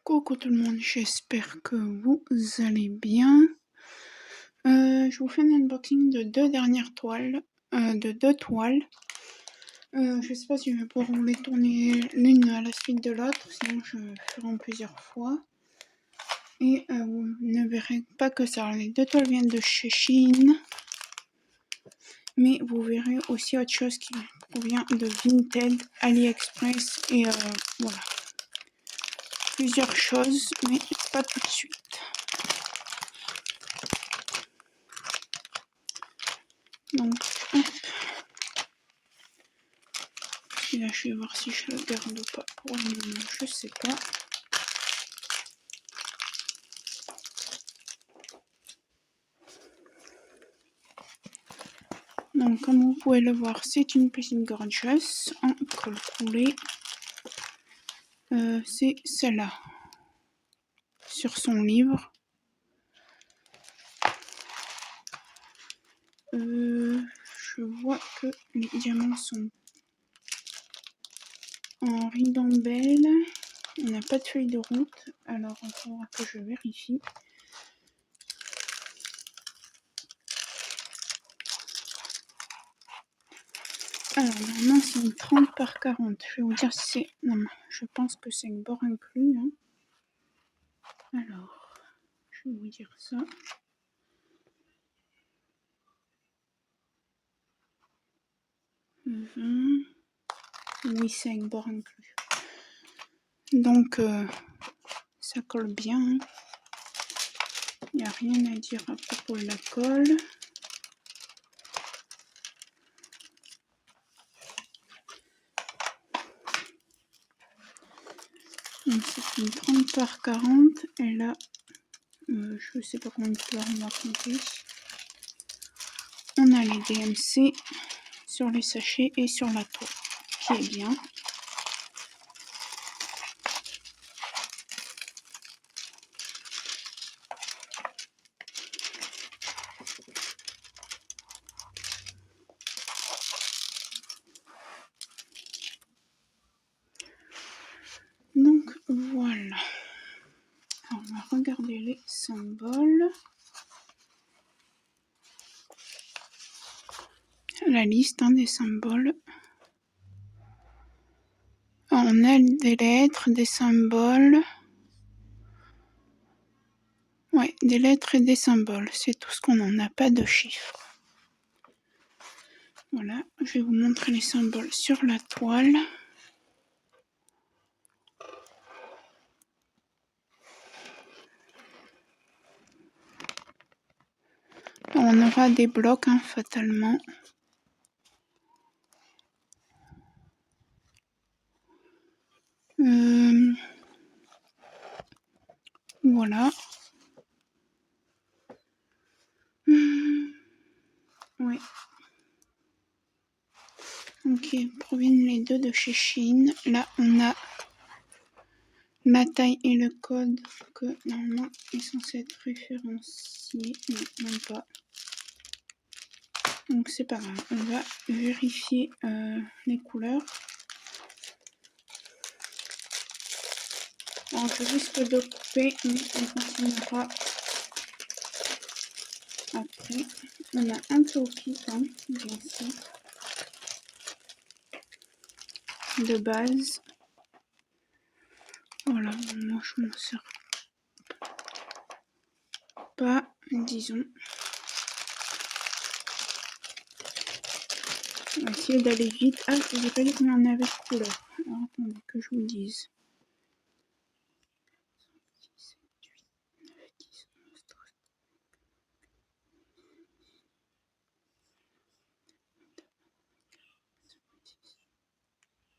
Coucou tout le monde, j'espère que vous allez bien. Je vous fais un unboxing de deux toiles. Je sais pas si je vais pouvoir vous les tourner l'une à la suite de l'autre, sinon je ferai en plusieurs fois. Et vous ne verrez pas que ça. Les deux toiles viennent de chez Shein, mais vous verrez aussi autre chose qui provient de Vinted, AliExpress et voilà. Plusieurs choses, mais pas tout de suite. Donc, hop. Et là, je vais voir si je le garde ou pas. Pour le moment, je sais pas. Donc, comme vous pouvez le voir, c'est une piscine gorgeous en col coulé. C'est celle-là. Sur son livre. Je vois que les diamants sont en ribambelle. On n'a pas de feuille de route. Alors, il faudra que je vérifie. Alors, normalement, c'est une 30 par 40. Je vais vous dire si c'est... Non, je pense que c'est une bord inclus. Hein. Alors, je vais vous dire ça. Oui, c'est une bord inclus. Donc, ça colle bien. Hein. Il n'y a rien à dire à propos de la colle. Donc, c'est une 30 par 40. Et là, je ne sais pas combien de couleurs on va compter. On a les DMC sur les sachets et sur la toile, qui est bien. Donc, voilà. Alors, on va regarder les symboles. La liste des symboles. On a des lettres, des symboles. Ouais, des lettres et des symboles. C'est tout ce qu'on en a, pas de chiffres. Voilà, je vais vous montrer les symboles sur la toile. On aura des blocs, hein, fatalement. Voilà. Ouais. Ok, proviennent les deux de chez Shein. Là, on a la taille et le code que normalement est censé être référencié. Non, même pas. Donc c'est pas grave. On va vérifier les couleurs. Bon, je risque de couper, mais on continuera après. On a un peu au kit, hein, bien sûr. De base. Voilà, moi je m'en sers pas, disons. On va essayer d'aller vite. Ah, je n'ai pas dit qu'on en avait de couleur. Alors attendez que je vous dise.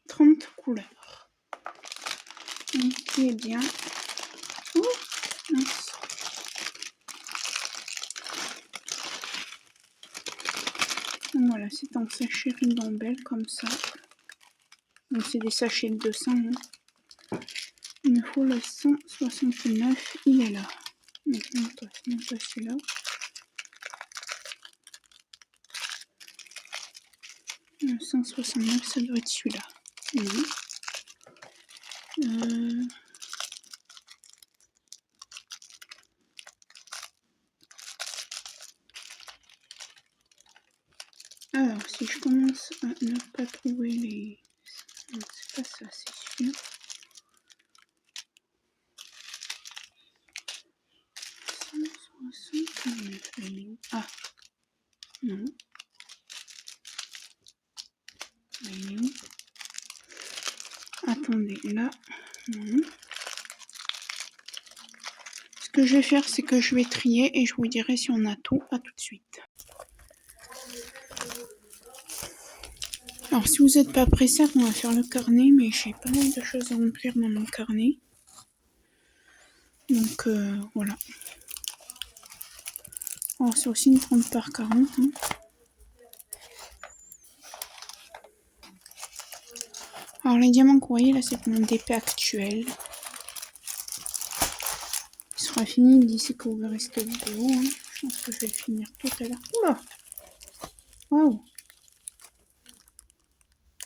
30 couleurs. Donc, qui est bien. Oh, mince. Donc, voilà, c'est en sachet ribambelle comme ça. Donc c'est des sachets de 200. Hein. Il me faut le 169, il est là. Maintenant, toi, celui-là. Le 169, ça doit être celui-là. Oui. si je commence à ne pas trouver les... Non, c'est pas ça, c'est sûr. 169. Ah, non. Oui. Attendez, là, non. Ce que je vais faire, c'est que je vais trier et je vous dirai si on a tout. À tout de suite. Alors, si vous n'êtes pas pressé, on va faire le carnet, mais j'ai pas mal de choses à remplir dans mon carnet. Donc, voilà. Alors, c'est aussi une 30 par 40. Hein. Alors, les diamants que vous voyez là, c'est mon DP actuel. Il sera fini d'ici que vous verrez cette vidéo. Hein. Je pense que je vais le finir tout à l'heure. Oula! Waouh!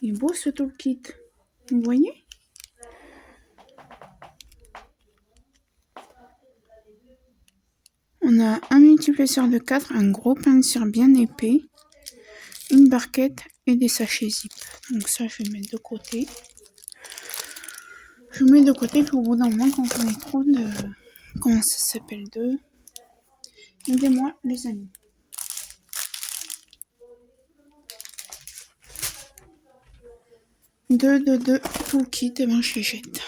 Il est beau ce toolkit. Vous voyez? On a un multiplesseur de 4, un gros pain de cire bien épais, une barquette et des sachets zip. Donc ça, je vais mettre de côté. Je mets de côté pour au bout d'un moment quand on est trop de... Comment ça s'appelle de... Aidez-moi les amis. De toolkit, et ben je les jette.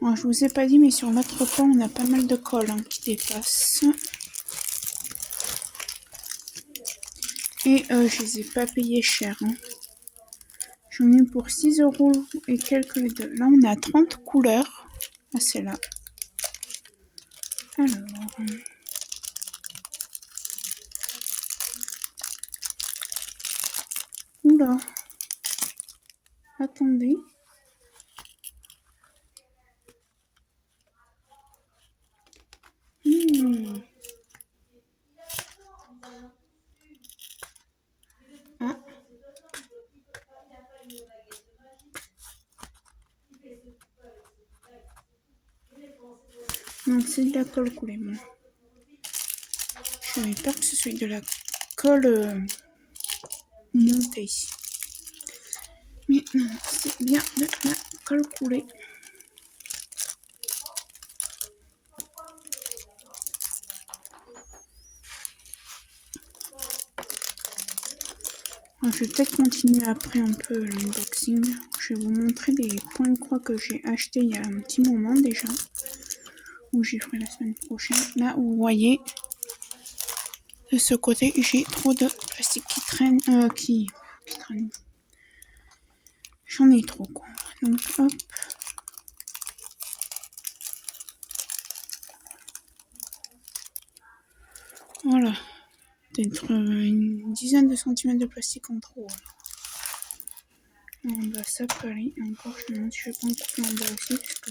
Alors, je vous ai pas dit, mais sur notre pan, on a pas mal de colle hein, qui dépasse. Et je les ai pas payés cher. Hein. J'en ai eu pour 6 € et quelques les deux. Là, on a 30 couleurs. Ah, c'est là. Alors... Oula. Attendez. Ah. Non, c'est de la colle coulée, moi. J'avais peur que ce soit de la colle montée ici. Mais non, c'est bien de la colle coulée. Alors, je vais peut-être continuer après un peu l'unboxing. Je vais vous montrer des points de croix que j'ai achetés il y a un petit moment déjà. Ou j'y ferai la semaine prochaine. Là, vous voyez, de ce côté, j'ai trop de plastique qui traîne. Qui traîne. J'en ai trop, quoi. Donc, hop. Voilà. Peut-être une dizaine de centimètres de plastique en trop. En bas, ça peut aller. Encore, je me demande si je vais pas en couper en bas aussi. Parce que...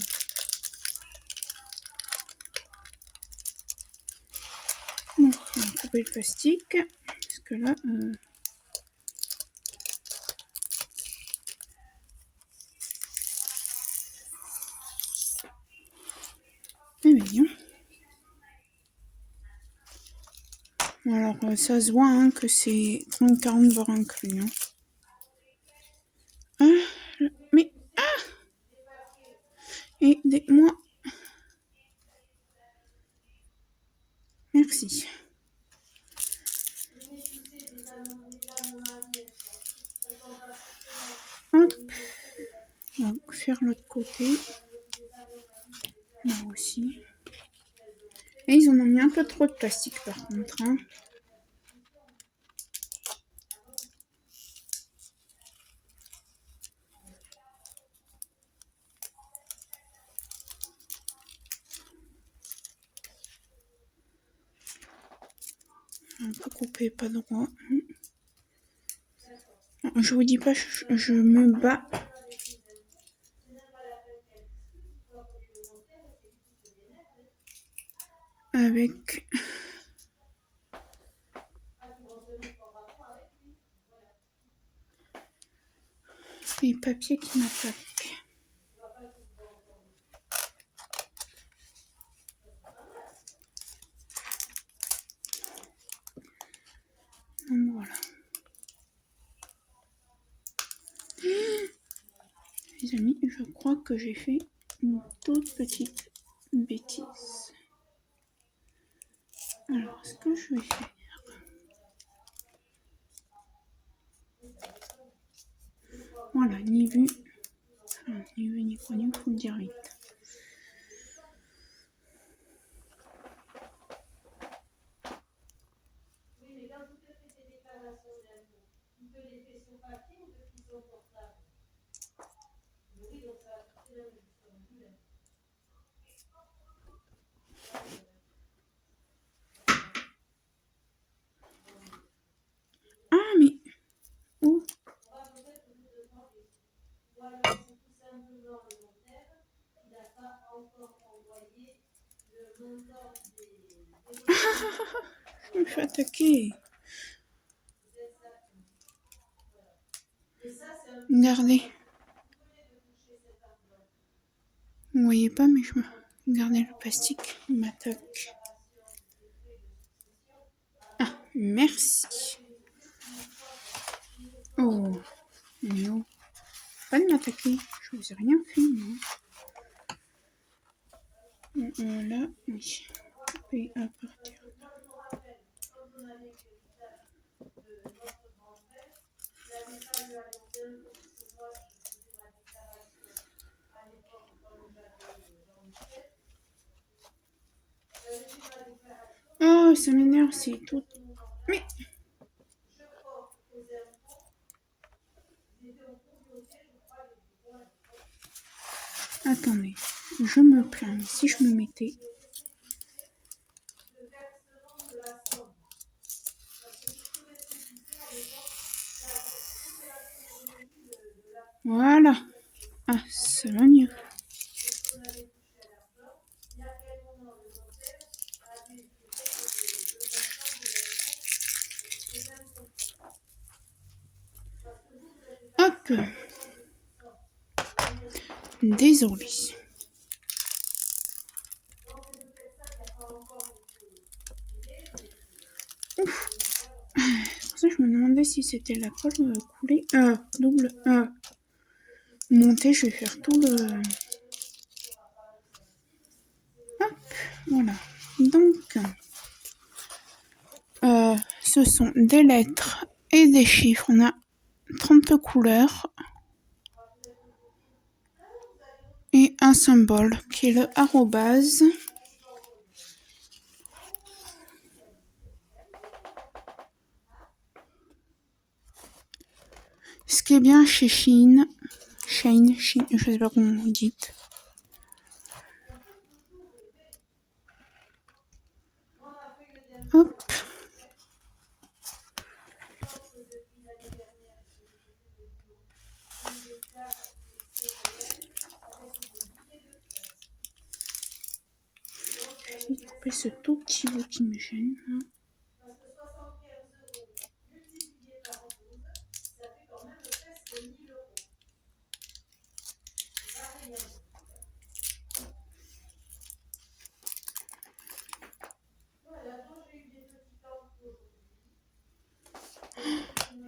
Bon, on va couper le plastique. Parce que là... Eh bien. Alors, ça se voit hein, que c'est 30-40 voire inclus. Hein. Ah, mais... Ah! Aidez-moi. Merci. Hop. On va faire l'autre côté. Là aussi. Et ils en ont mis un peu trop de plastique par contre. Hein. Un peu coupé, pas droit. Je vous dis pas, je me bats. Avec les papiers qui m'attaquent. les amis, je crois que j'ai fait une toute petite bêtise. Alors, ce que je vais faire... Voilà, ni vu, ni quoi, il faut le dire vite. Ah, mais... Oh. Je me fais attaquer. Regardez. Vous voyez pas, mais je me... Regardez le plastique, il m'attaque. Ah, merci. Oh, non. Pas de m'attaquer, je vous ai rien fait, moi. Là, oui. Et à partir de là. Oh, ça m'énerve, c'est tout. Mais... Attendez, je me plains, si je me mettais... Voilà. Ah, ça va mieux. Hop. Désolée. Ouf. C'est pour ça que je me demandais si c'était la colle coulée. Double. Montée, je vais faire tout le... Hop. Voilà. Donc, ce sont des lettres et des chiffres. On a 30 couleurs. Et un symbole qui est le arrobase. Ce qui est bien chez Shein, je sais pas comment on dit. Hop. Je vais couper ce tout petit bout qui me gêne. Hein.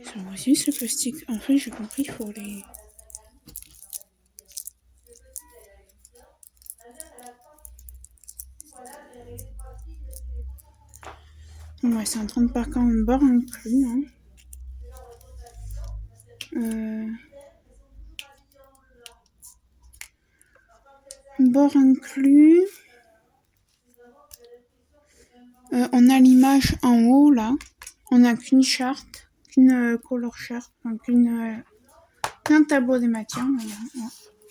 Ça va aussi ce plastique. En fait, j'ai compris, il faut les... Ouais, c'est en 30 par 40 bord inclus. Hein. Bord inclus. On a l'image en haut, là. On n'a qu'une charte, qu'une color chart, donc qu'un tableau des matières. Voilà.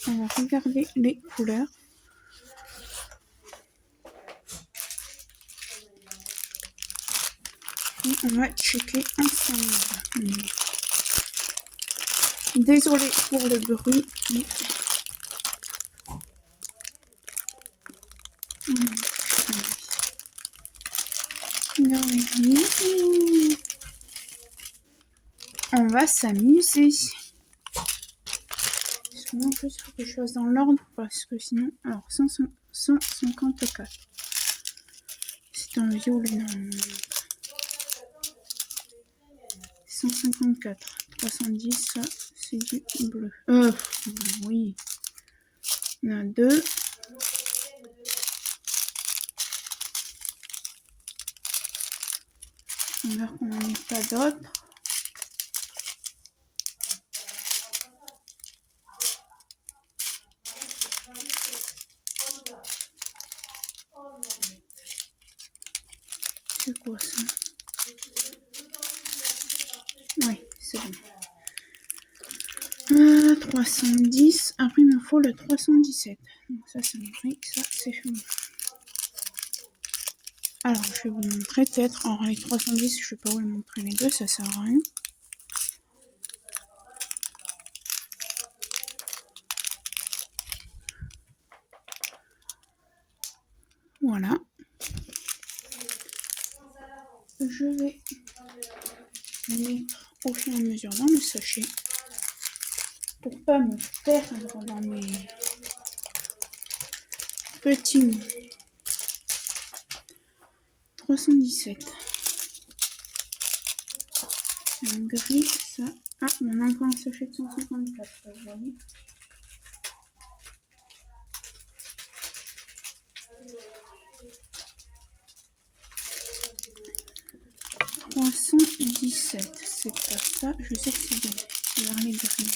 On va regarder les couleurs. Et on va checker ensemble. Désolée pour le bruit. Mais... On va s'amuser. Sinon, je faut que je fasse dans l'ordre parce que sinon. Alors, 154. C'est un violet, non. 154. 310. c'est du bleu. Oui. On a 2. On voit qu'on n'en a pas d'autres. C'est quoi ça? Oui, c'est bon. 310. Après, il me faut le 317. Donc ça, c'est vrai que ça, c'est fini. Alors, je vais vous montrer peut-être. Alors, les 310, je ne vais pas vous les montrer les deux, ça sert à rien. Voilà. Je vais mettre au fur et à mesure dans le sachet pour pas me perdre dans mes petits 317. C'est un gris, ça. Ah, on a encore un sachet de 154, vous voyez. C'est pas ça, je sais que c'est bien. C'est vers les gris.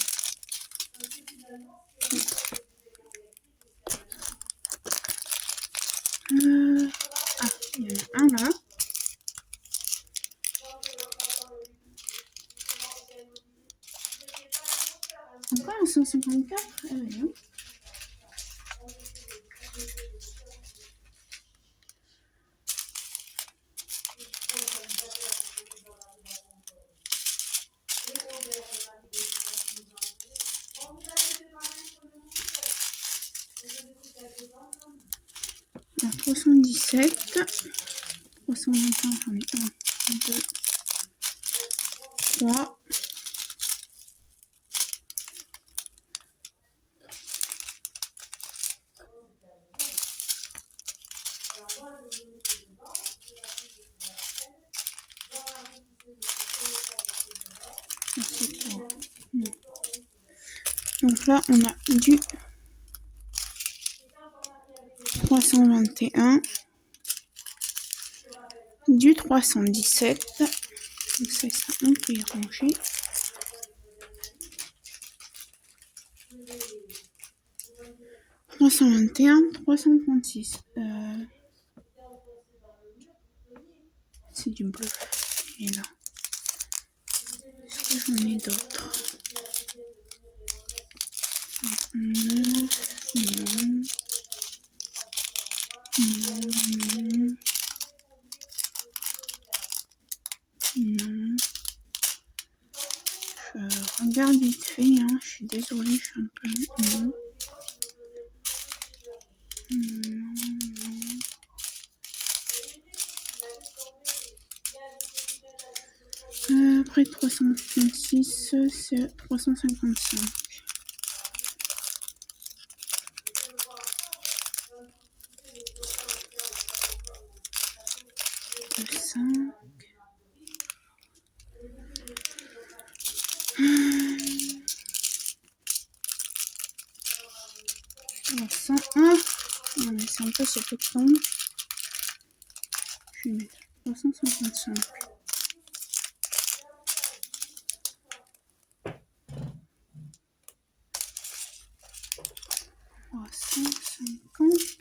Ah, il y en a un là. Encore un 154. Ah oui, hein. Alors, 317. 325, j'en ai 1, 2, 3. Donc là, on a du 321, du 317. Donc c'est ça, on peut y ranger. « 321, 336. C'est du bleu. Et là. Est-ce que j'en ai d'autres? Non. Je regarde vite fait, hein. Je suis désolée, je suis un peu... Non. Après 336, c'est 355. 5. 301. Non mais c'est un peu ce peu de temps. Je vais mettre 355.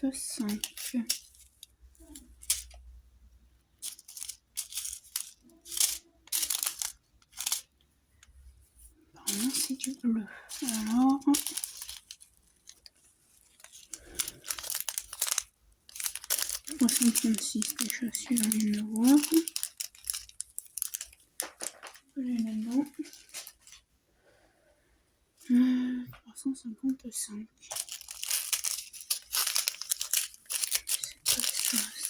355. Apparemment c'est du bleu. Alors... 336, déjà celui-là on vient de voir. Je l'ai là-dedans. 355.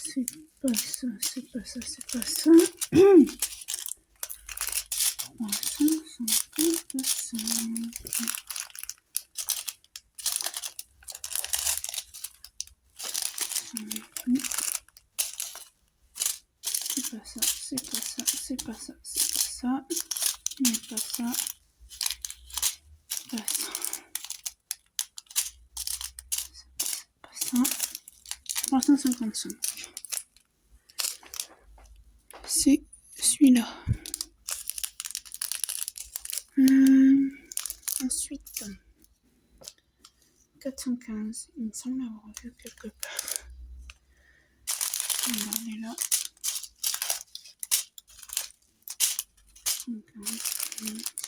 C'est pas ça, c'est pas ça, c'est pas ça. 355. C'est pas ça, c'est pas ça, c'est pas ça, c'est pas ça. Mais pas ça. passe. C'est pas ça. 355. C'est celui-là. Ensuite, 415. Il me semble avoir vu quelque part. On est là. 415.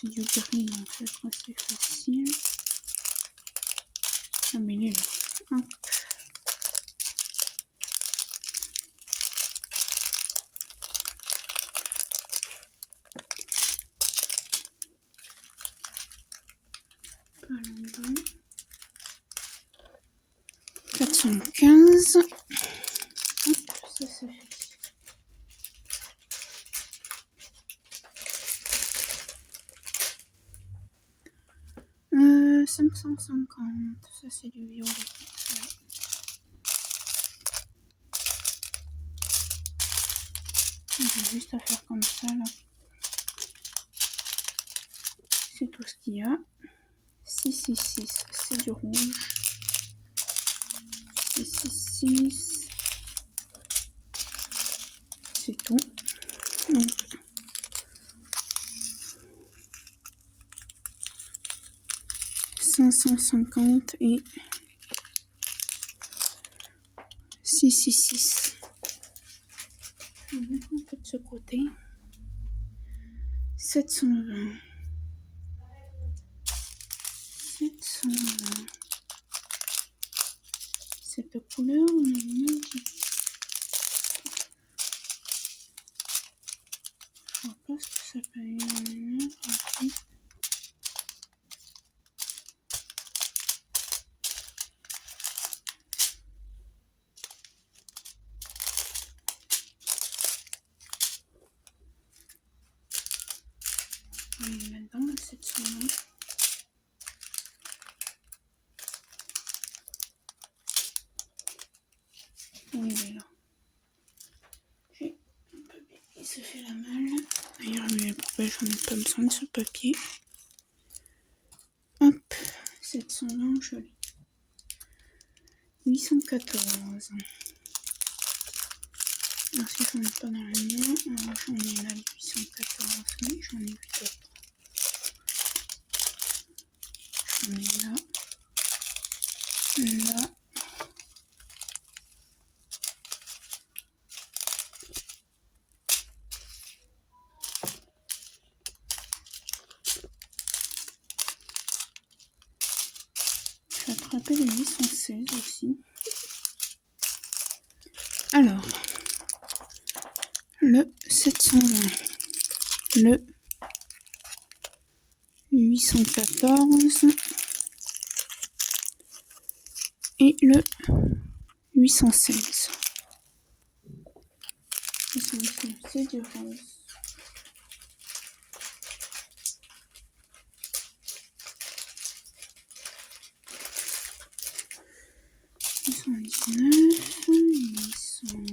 C'est du gris, donc ça sera assez facile. Ah, mais il est là. Hop. Pas là-dedans. 415. Hop, ça fait. 550. Ça c'est du violet. Ouais. J'ai juste à faire comme ça là. C'est tout ce qu'il y a. 666, c'est du rouge. 666. C'est tout. Donc, 550 et 666. Je vais mettre un peu de ce côté. 720. 720. Cette couleur, on est magique. Je vois pas ce que ça peut être. Il est là-dedans, 720. Oui, il est là. J'ai un papier qui se fait la malle. D'ailleurs, les poubelles, j'en ai pas besoin de ce papier. Hop, 720, joli. 814. Alors, si j'en ai pas dans le mien, j'en ai là 814, oui, j'en ai vu d'autres. J'en ai là. Là. J'ai attrapé le 816 aussi. Alors, le 720, le 814 et le 816. C'est du rose. Ils sont 19, ils sont...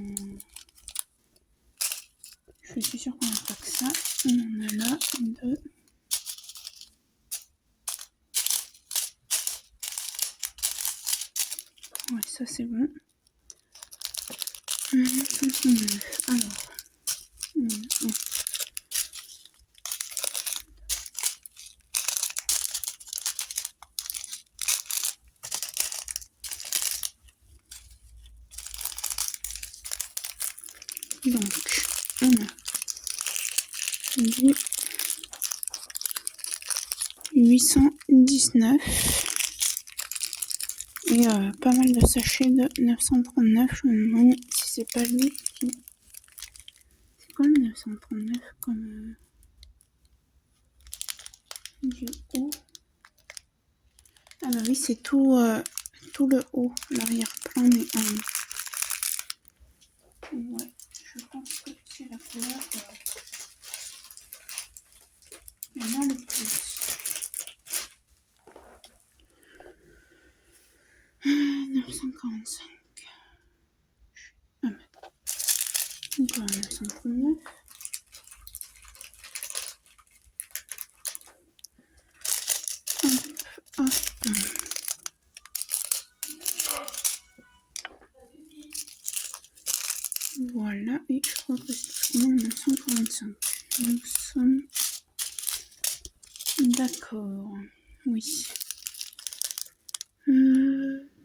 Je suis sûre qu'on n'a pas que ça. On en a là, 2. Ouais, ça c'est bon. 59. Alors, donc, on a du 819 et pas mal de sachets de 939. Je me demande si c'est pas lui qui... C'est quoi le 939 comme du haut? Ah bah oui, c'est tout, tout le haut, l'arrière-plan, mais ouais, je pense que c'est la couleur il y en a le plus. 945. Ah bah, encore 939. Hop. Voilà, et je crois que c'est tout 945. Nous sommes d'accord. Oui.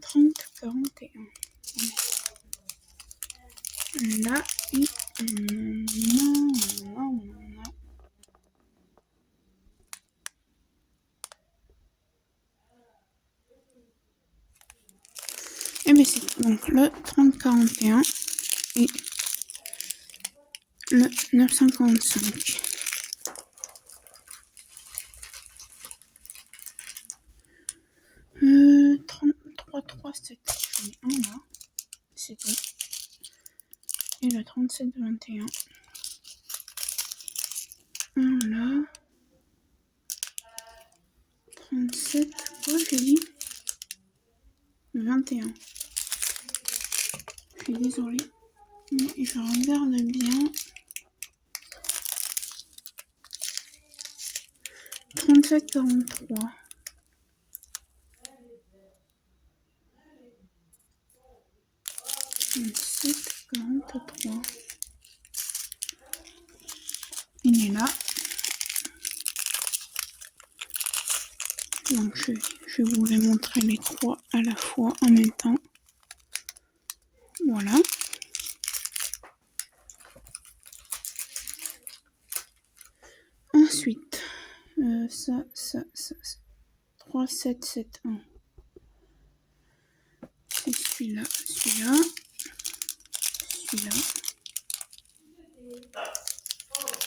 30, 41. Là, et non. Et bien c'est donc le 30, 41 et le 955. 33, 3, 7. J'en ai un là. C'est tout. Et le 37, 21. Un là. 37, quoi j'ai dit 21. Je suis désolée. Mais je regarde bien. 37, 43. 37, 43. Il est là. Donc je vais vous les montrer les trois à la fois en même temps. Voilà. Ensuite, ça. 3, 7, 7, 1. C'est celui-là, celui-là.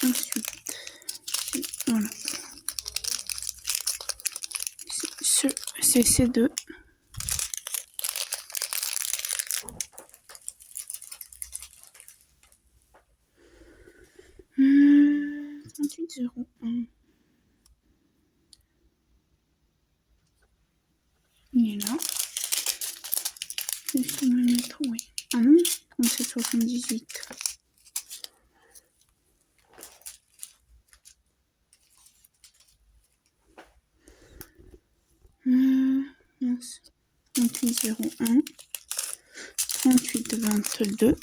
Ensuite, voilà. C'est ces deux. Hum, 38,01. Il est là. Je vais me mettre, oui. Ah non, 37,78. Mince. 38,01. 38,22.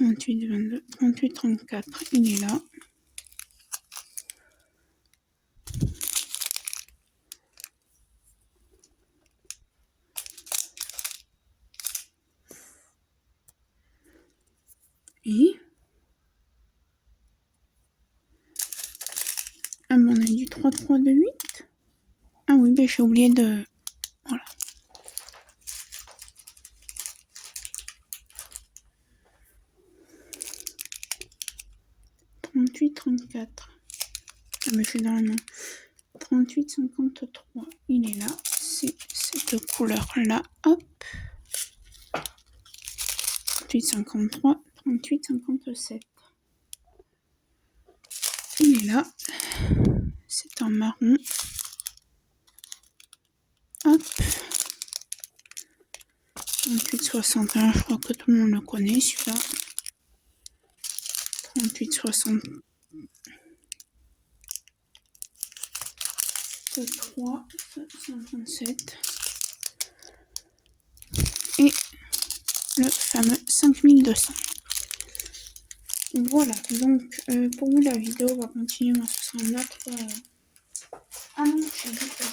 38,22. 38,34. Il est là. Et ah, mais on a du 3, 3, 2, 8. Ah oui, ben j'ai oublié de... Voilà. « 38, 34. Ah mais je suis dans la main. 38, 53. Il est là. C'est cette couleur-là. Hop. 38, 53. 38, 57. Il est là. C'est en marron. Hop. 38, 61. Je crois que tout le monde le connaît, celui-là. 38, 60. 3, 57. Et le fameux 5200. Voilà, donc pour vous la vidéo va continuer, moi ce sera un autre... Ah non, j'ai dit que...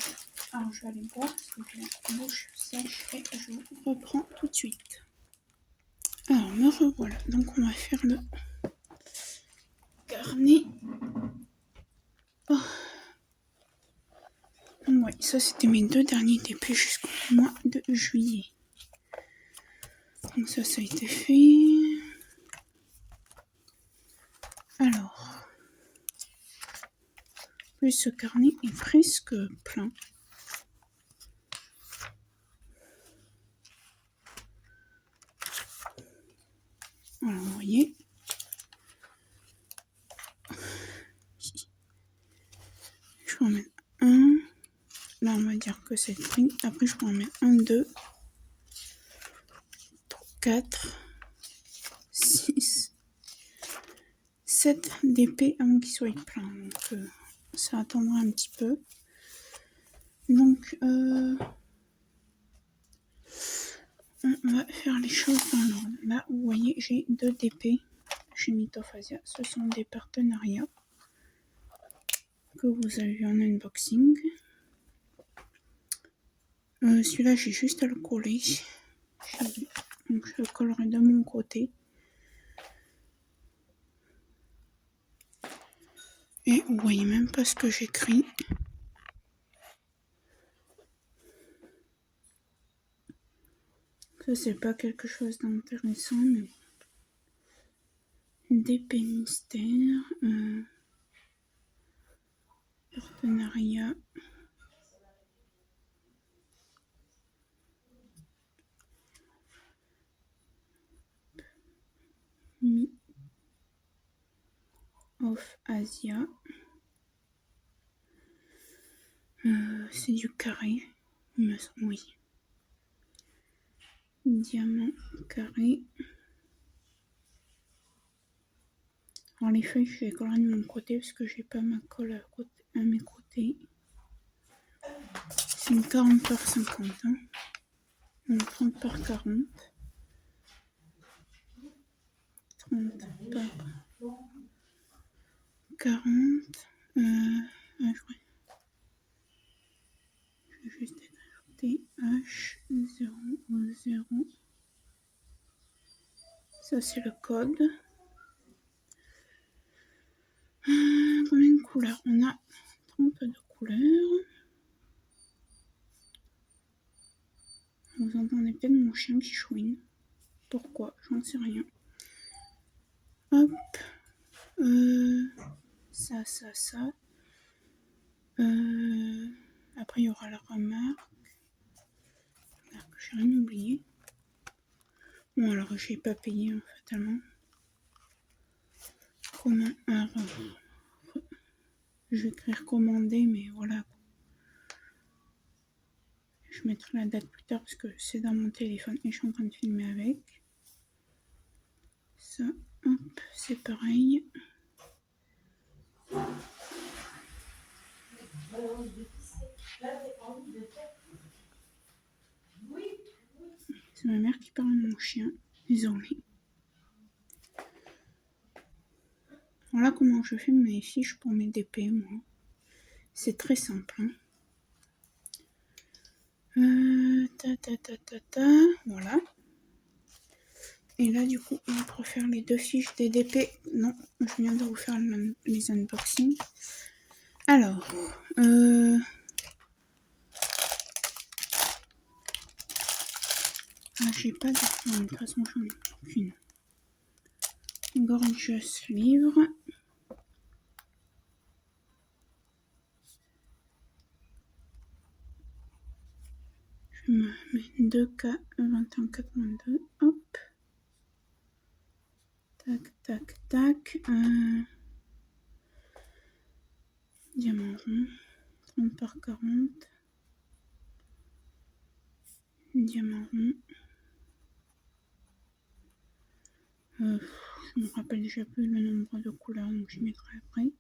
Alors je vais aller boire parce que j'ai la bouche sèche et je vous reprends tout de suite. Alors me revoilà, donc on va faire le carnet. Oh. Ouais, ça c'était mes deux derniers TP jusqu'au mois de juillet. Donc ça a été fait. Alors, plus ce carnet est presque plein. Alors, vous voyez. Je vais en mettre un. Là, on va dire que c'est pris. Après, je vais en mettre 1, 2, 4, 6, 7 d'épée avant qu'il soit plein. Donc, ça attendra un petit peu. Donc, on va faire les choses dans l'ordre. Là, vous voyez, j'ai 2 DP chez Mythophasia. Ce sont des partenariats que vous avez vu en unboxing. Celui-là, j'ai juste à le coller. Donc, je le collerai de mon côté. Et vous voyez même pas ce que j'écris. Ça, c'est pas quelque chose d'intéressant, mais DP mystère, partenariat. Of Asia. C'est du carré, il me semble, oui. Diamant carré. Alors les feuilles, je les collerai de mon côté parce que j'ai pas ma colle à mes côtés. C'est une 40 par 50, hein. Donc 30 par 40. 30 par 40. Je vais juste ajouter H0. Ça, c'est le code. Combien de couleurs? On a 32 couleurs. Vous entendez peut-être mon chien qui chouine. Pourquoi? J'en sais rien. Hop. Ça. Après, il y aura la remarque. J'ai rien oublié. Bon, alors, j'ai pas payé, fatalement. Comment? Je vais écrire commander, mais voilà. Je mettrai la date plus tard parce que c'est dans mon téléphone et je suis en train de filmer avec. Ça, hop, c'est pareil. C'est ma mère qui parle à mon chien. Désolée. Voilà comment je fais mes fiches pour mes DP, moi. C'est très simple, hein. Voilà. Et là, du coup, on va faire les 2 fiches des DP. Non, je viens de vous faire les unboxings. Alors, j'ai pas de... Non, de toute façon, j'en ai aucune. Gorgeous livre. Je me mets 2K2182. Hop. Tac. Diamant rond. 30 par 40. Diamant rond. Je me rappelle déjà plus le nombre de couleurs, donc je mettrai après.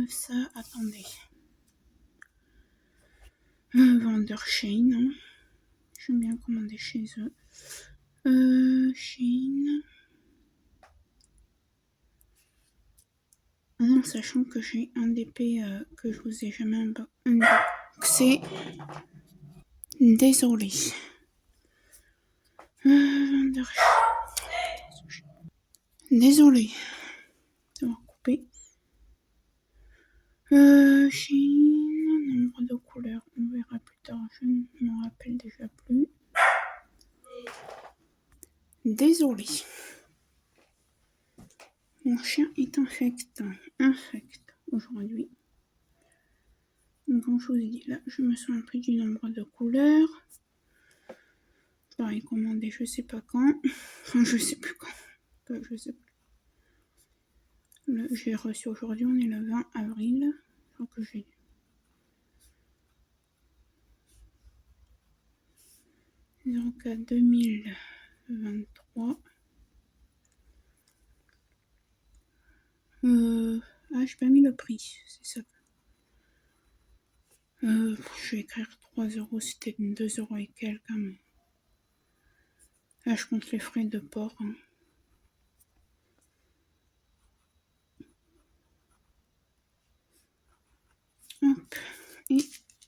Ça, attendez. Vendeur Shein, hein. J'aime bien commander chez eux. Shein. En sachant que j'ai un DP que je vous ai jamais unboxé. Désolé. Vendeur Shein. Désolé. Ça va couper. Shein. Nombre de couleurs, on verra plus tard. Je ne m'en rappelle déjà plus. Désolé. Mon chien est infect aujourd'hui. Donc, comme je vous ai dit, là, je me souviens plus du nombre de couleurs. Pareil, commandé, je sais pas quand. Enfin, je sais plus quand. Je sais plus. J'ai reçu aujourd'hui, on est le 20 avril. Je crois que j'ai... Donc, à 2023. j'ai pas mis le prix, c'est ça. Je vais écrire 3 €, c'était 2 € et quelques. Mais... Là, je compte les frais de port. Hein. Hop. Et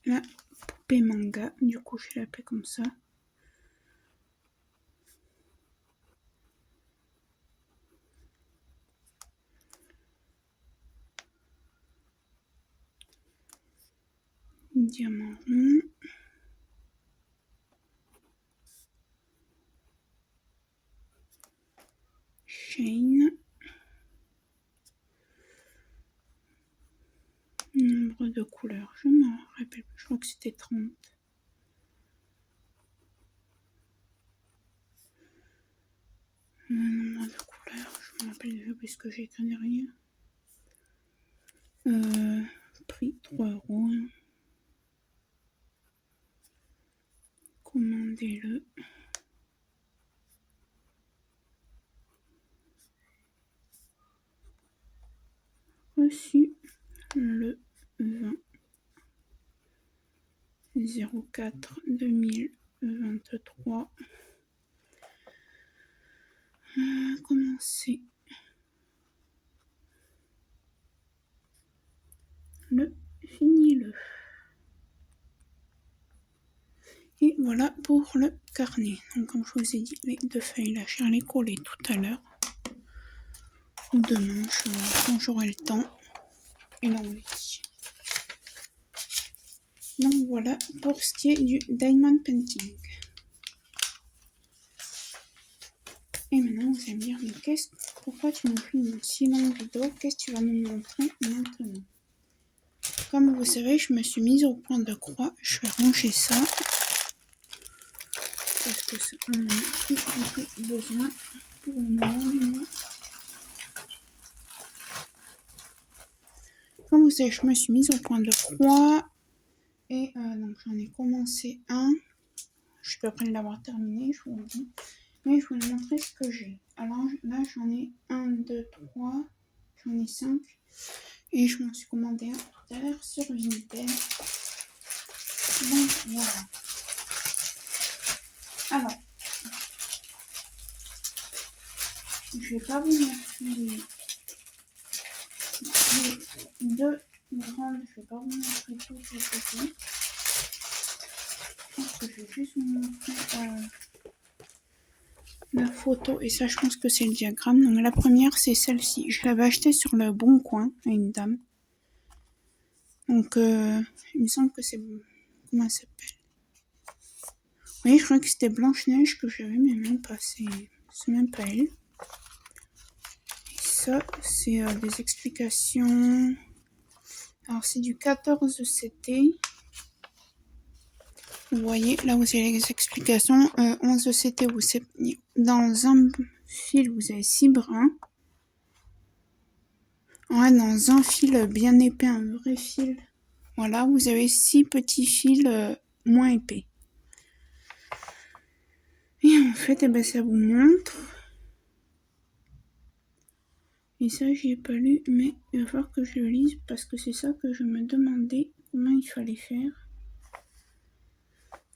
la poupée manga, du coup, je vais l'appeler comme ça. Diamant rond. Chain. Nombre de couleurs, je me rappelle, je crois que c'était 30. Nombre de couleurs, je me rappelle déjà puisque j'ai écrit derrière. Prix 3 €. Hein. Commandez-le. Reçu le 20-04-2023. Commencez le finis-le. Et voilà pour le carnet. Donc comme je vous ai dit, les 2 feuilles là, je vais les coller tout à l'heure. Ou demain, quand j'aurai le temps. Et l'enlever. Donc voilà pour ce qui est du diamond painting. Et maintenant vous allez me dire, mais pourquoi tu nous filmes une si longue vidéo? Qu'est-ce que tu vas nous montrer maintenant? Comme vous savez, je me suis mise au point de croix. Je vais ranger ça. Parce que ça, on en a plus besoin pour le moment. Comme vous savez, je me suis mise au point de croix. Et donc j'en ai commencé un. Je suis pas près de l'avoir terminé, je vous le dis. Mais je vais vous montrer ce que j'ai. Alors là, j'en ai 1, 2, 3. J'en ai 5. Et je m'en suis commandé un tout à l'heure sur Vinted. Donc voilà. Alors, je vais pas vous montrer les 2 grandes. Je vais pas vous montrer toutes les photos. Je pense que je vais juste vous montrer la photo. Et ça, je pense que c'est le diagramme. Donc la première, c'est celle-ci. Je l'avais achetée sur le Bon Coin à une dame. Donc, il me semble que c'est... Comment elle s'appelle? Oui, je crois que c'était Blanche-Neige que j'avais, mais même pas. C'est même pas elle. Et ça, c'est des explications. Alors, c'est du 14 CT. Vous voyez, là, vous avez les explications. 11 CT, dans un fil, vous avez 6 brins. Ouais, dans un fil bien épais, un vrai fil. Voilà, vous avez 6 petits fils moins épais. Et en fait, ça vous montre. Et ça, j'y ai pas lu, mais il va falloir que je le lise parce que c'est ça que je me demandais comment il fallait faire.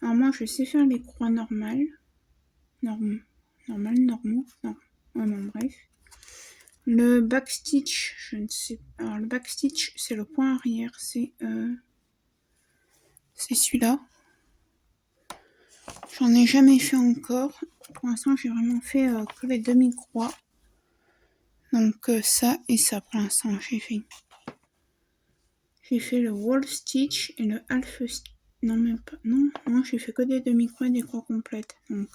Alors moi, je sais faire les croix normales. Normaux. Non. Ouais, bon, bref. Le backstitch, je ne sais pas. Alors le backstitch, c'est le point arrière. C'est celui-là. J'en ai jamais fait encore. Pour l'instant, j'ai vraiment fait que les demi-croix. Donc ça et ça pour l'instant, j'ai fait. J'ai fait le wall stitch et le half stitch. Non, même pas. Non, j'ai fait que des demi-croix et des croix complètes. Donc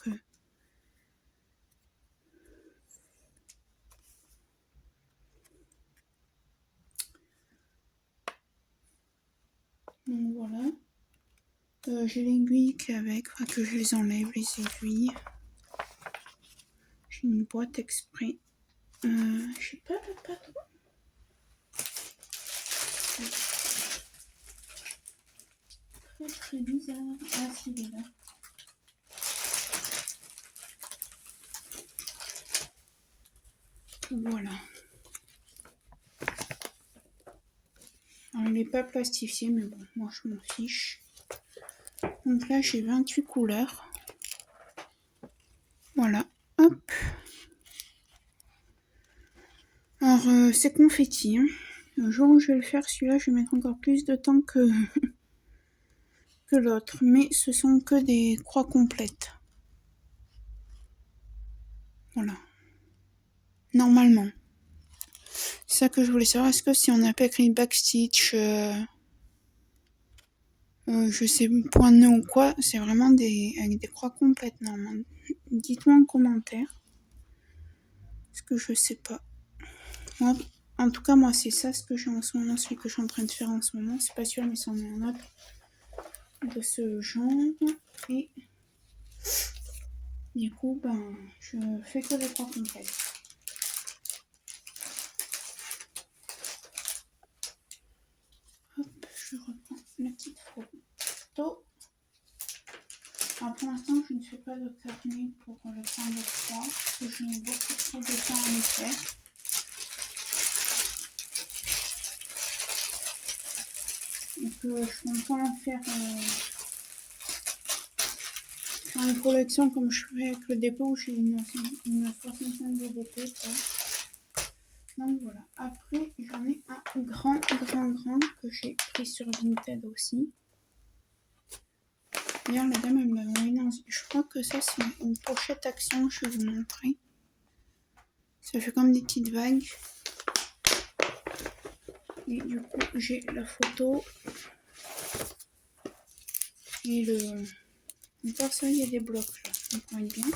voilà. J'ai l'aiguille qui est avec. Enfin, que je les enlève, les aiguilles. J'ai une boîte exprès. Je sais pas le patron. Très bizarre. Ah, si, il est là. Voilà. Alors, il n'est pas plastifié, mais bon, moi je m'en fiche. Donc là, j'ai 28 couleurs. Voilà, hop. Alors, c'est confetti. Hein. Le jour où je vais le faire, celui-là, je vais mettre encore plus de temps que, que l'autre. Mais ce sont que des croix complètes. Voilà. Normalement. C'est ça que je voulais savoir. Est-ce que si on a pas écrit backstitch, je sais, point de nœud ou quoi, c'est vraiment avec des croix complètes normalement. Dites-moi en commentaire. Parce que je sais pas. Moi, en tout cas, moi, c'est ça ce que j'ai en ce moment, celui que je suis en train de faire en ce moment. C'est pas sûr, mais c'en est un autre de ce genre. Et du coup, ben, je fais que les croix complètes. Hop, je reprends la petite photo. Alors pour l'instant, je ne fais pas de carnet pour le temps de croix, parce que je mets beaucoup trop de temps à le faire. Et que je compte pas en faire dans une collection comme je fais avec le dépôt où j'ai une 65 de dépôt. Donc voilà. Après, j'en ai un grand que j'ai pris sur Vinted aussi. D'ailleurs, la dame, elle m'a envoyé dans... Je crois que ça, c'est une pochette action, je vais vous montrer. Ça fait comme des petites vagues. Et du coup, j'ai la photo. Et le... Encore ça, il y a des blocs là. Donc, on va être bien.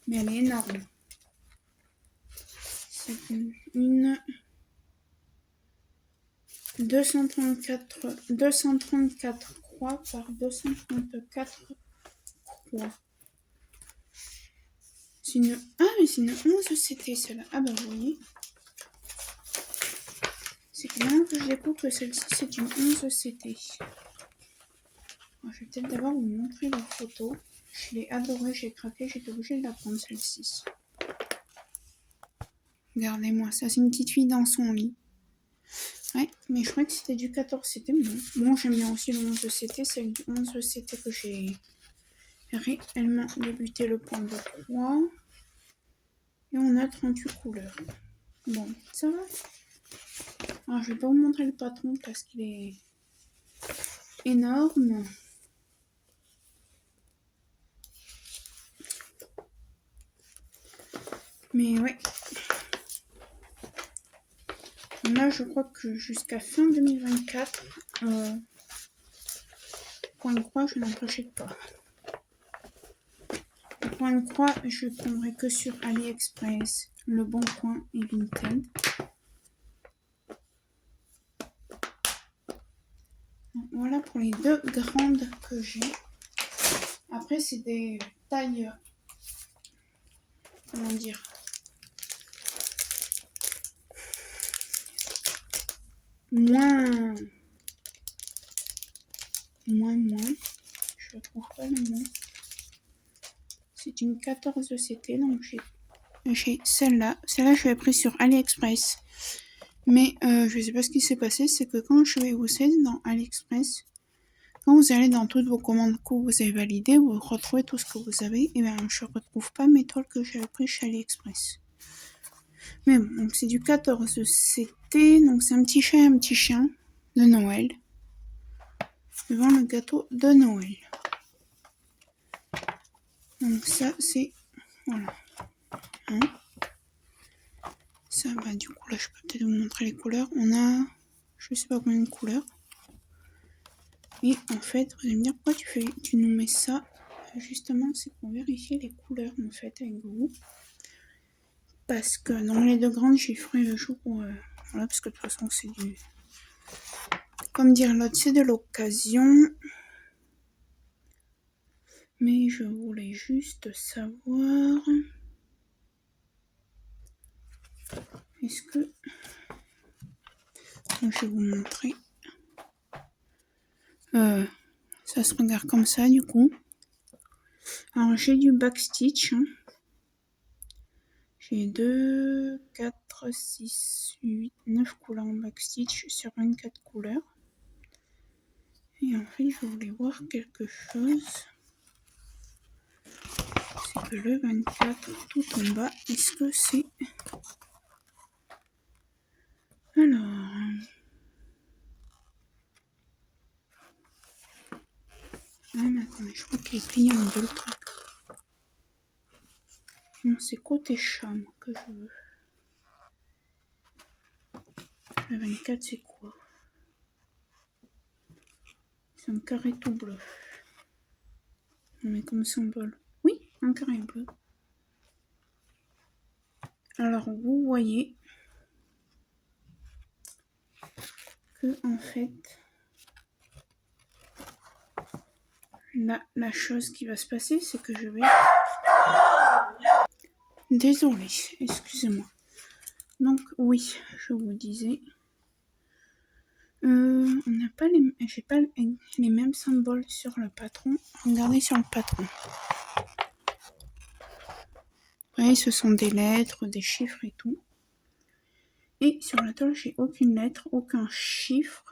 Mais elle est énorme. C'est une 234 croix par 234 croix. C'est une... Ah, mais c'est une 11 CT celle-là. Ah bah vous voyez. C'est que maintenant que je découvre que celle-ci c'est une 11 CT. Alors, je vais peut-être d'abord vous montrer la photo. Je l'ai adorée, j'ai craqué, j'étais obligée de la prendre celle-ci. Regardez-moi ça, c'est une petite fille dans son lit. Ouais, mais je crois que c'était du 14 CT, mais bon. Bon, j'aime bien aussi le 11 CT, c'est du 11 CT que j'ai réellement débuté le point de croix. Et on a 38 couleurs. Bon, ça va. Alors, je vais pas vous montrer le patron parce qu'il est énorme. Mais ouais. Là, je crois que jusqu'à fin 2024, point de croix, je n'en rachète pas. Le point de croix, je prendrai que sur AliExpress, Le Bon Coin et Vinted. Voilà pour les deux grandes que j'ai. Après, c'est des tailles, comment dire, moins, je trouve pas le mot. C'est une 14 CT, donc j'ai celle-là. Celle-là, je l'ai prise sur AliExpress. Mais je sais pas ce qui s'est passé, c'est que quand je vais vous aider dans AliExpress, quand vous allez dans toutes vos commandes que vous avez validées, vous retrouvez tout ce que vous avez, et bien je retrouve pas mes toiles que j'avais prises chez AliExpress. Mais bon, donc c'est du 14 CT, donc c'est un petit chat et un petit chien de Noël. Devant le gâteau de Noël. Donc ça c'est... Voilà. Hein, ça, bah du coup là je peux peut-être vous montrer les couleurs. On a... Je sais pas combien de couleurs. Et en fait, vous allez me dire pourquoi tu nous mets ça. Justement, c'est pour vérifier les couleurs en fait avec vous. Parce que dans les deux grandes, j'ai ferai le jour. Voilà, parce que de toute façon, c'est du. Comme dire l'autre, c'est de l'occasion. Mais je voulais juste savoir. Est-ce que. Donc, je vais vous montrer. Ça se regarde comme ça du coup. Alors j'ai du backstitch. Hein. J'ai 2, 4, 6, 8, 9 couleurs en backstitch sur 24 couleurs. Et en fait, je voulais voir quelque chose. C'est que le 24 tout en bas, est-ce que c'est... Alors... Ah mais attendez, je crois qu'il est plié en deux le truc. Non, c'est côté chambre que je veux. Le 24 c'est quoi? C'est un carré tout bleu. On met comme symbole. Oui, un carré bleu. Alors vous voyez que en fait là, la chose qui va se passer, c'est que je vais... Désolée, excusez-moi. Donc oui, je vous disais, on n'a pas j'ai pas les mêmes symboles sur le patron. Regardez sur le patron. Vous voyez, ce sont des lettres, des chiffres et tout. Et sur la toile, j'ai aucune lettre, aucun chiffre.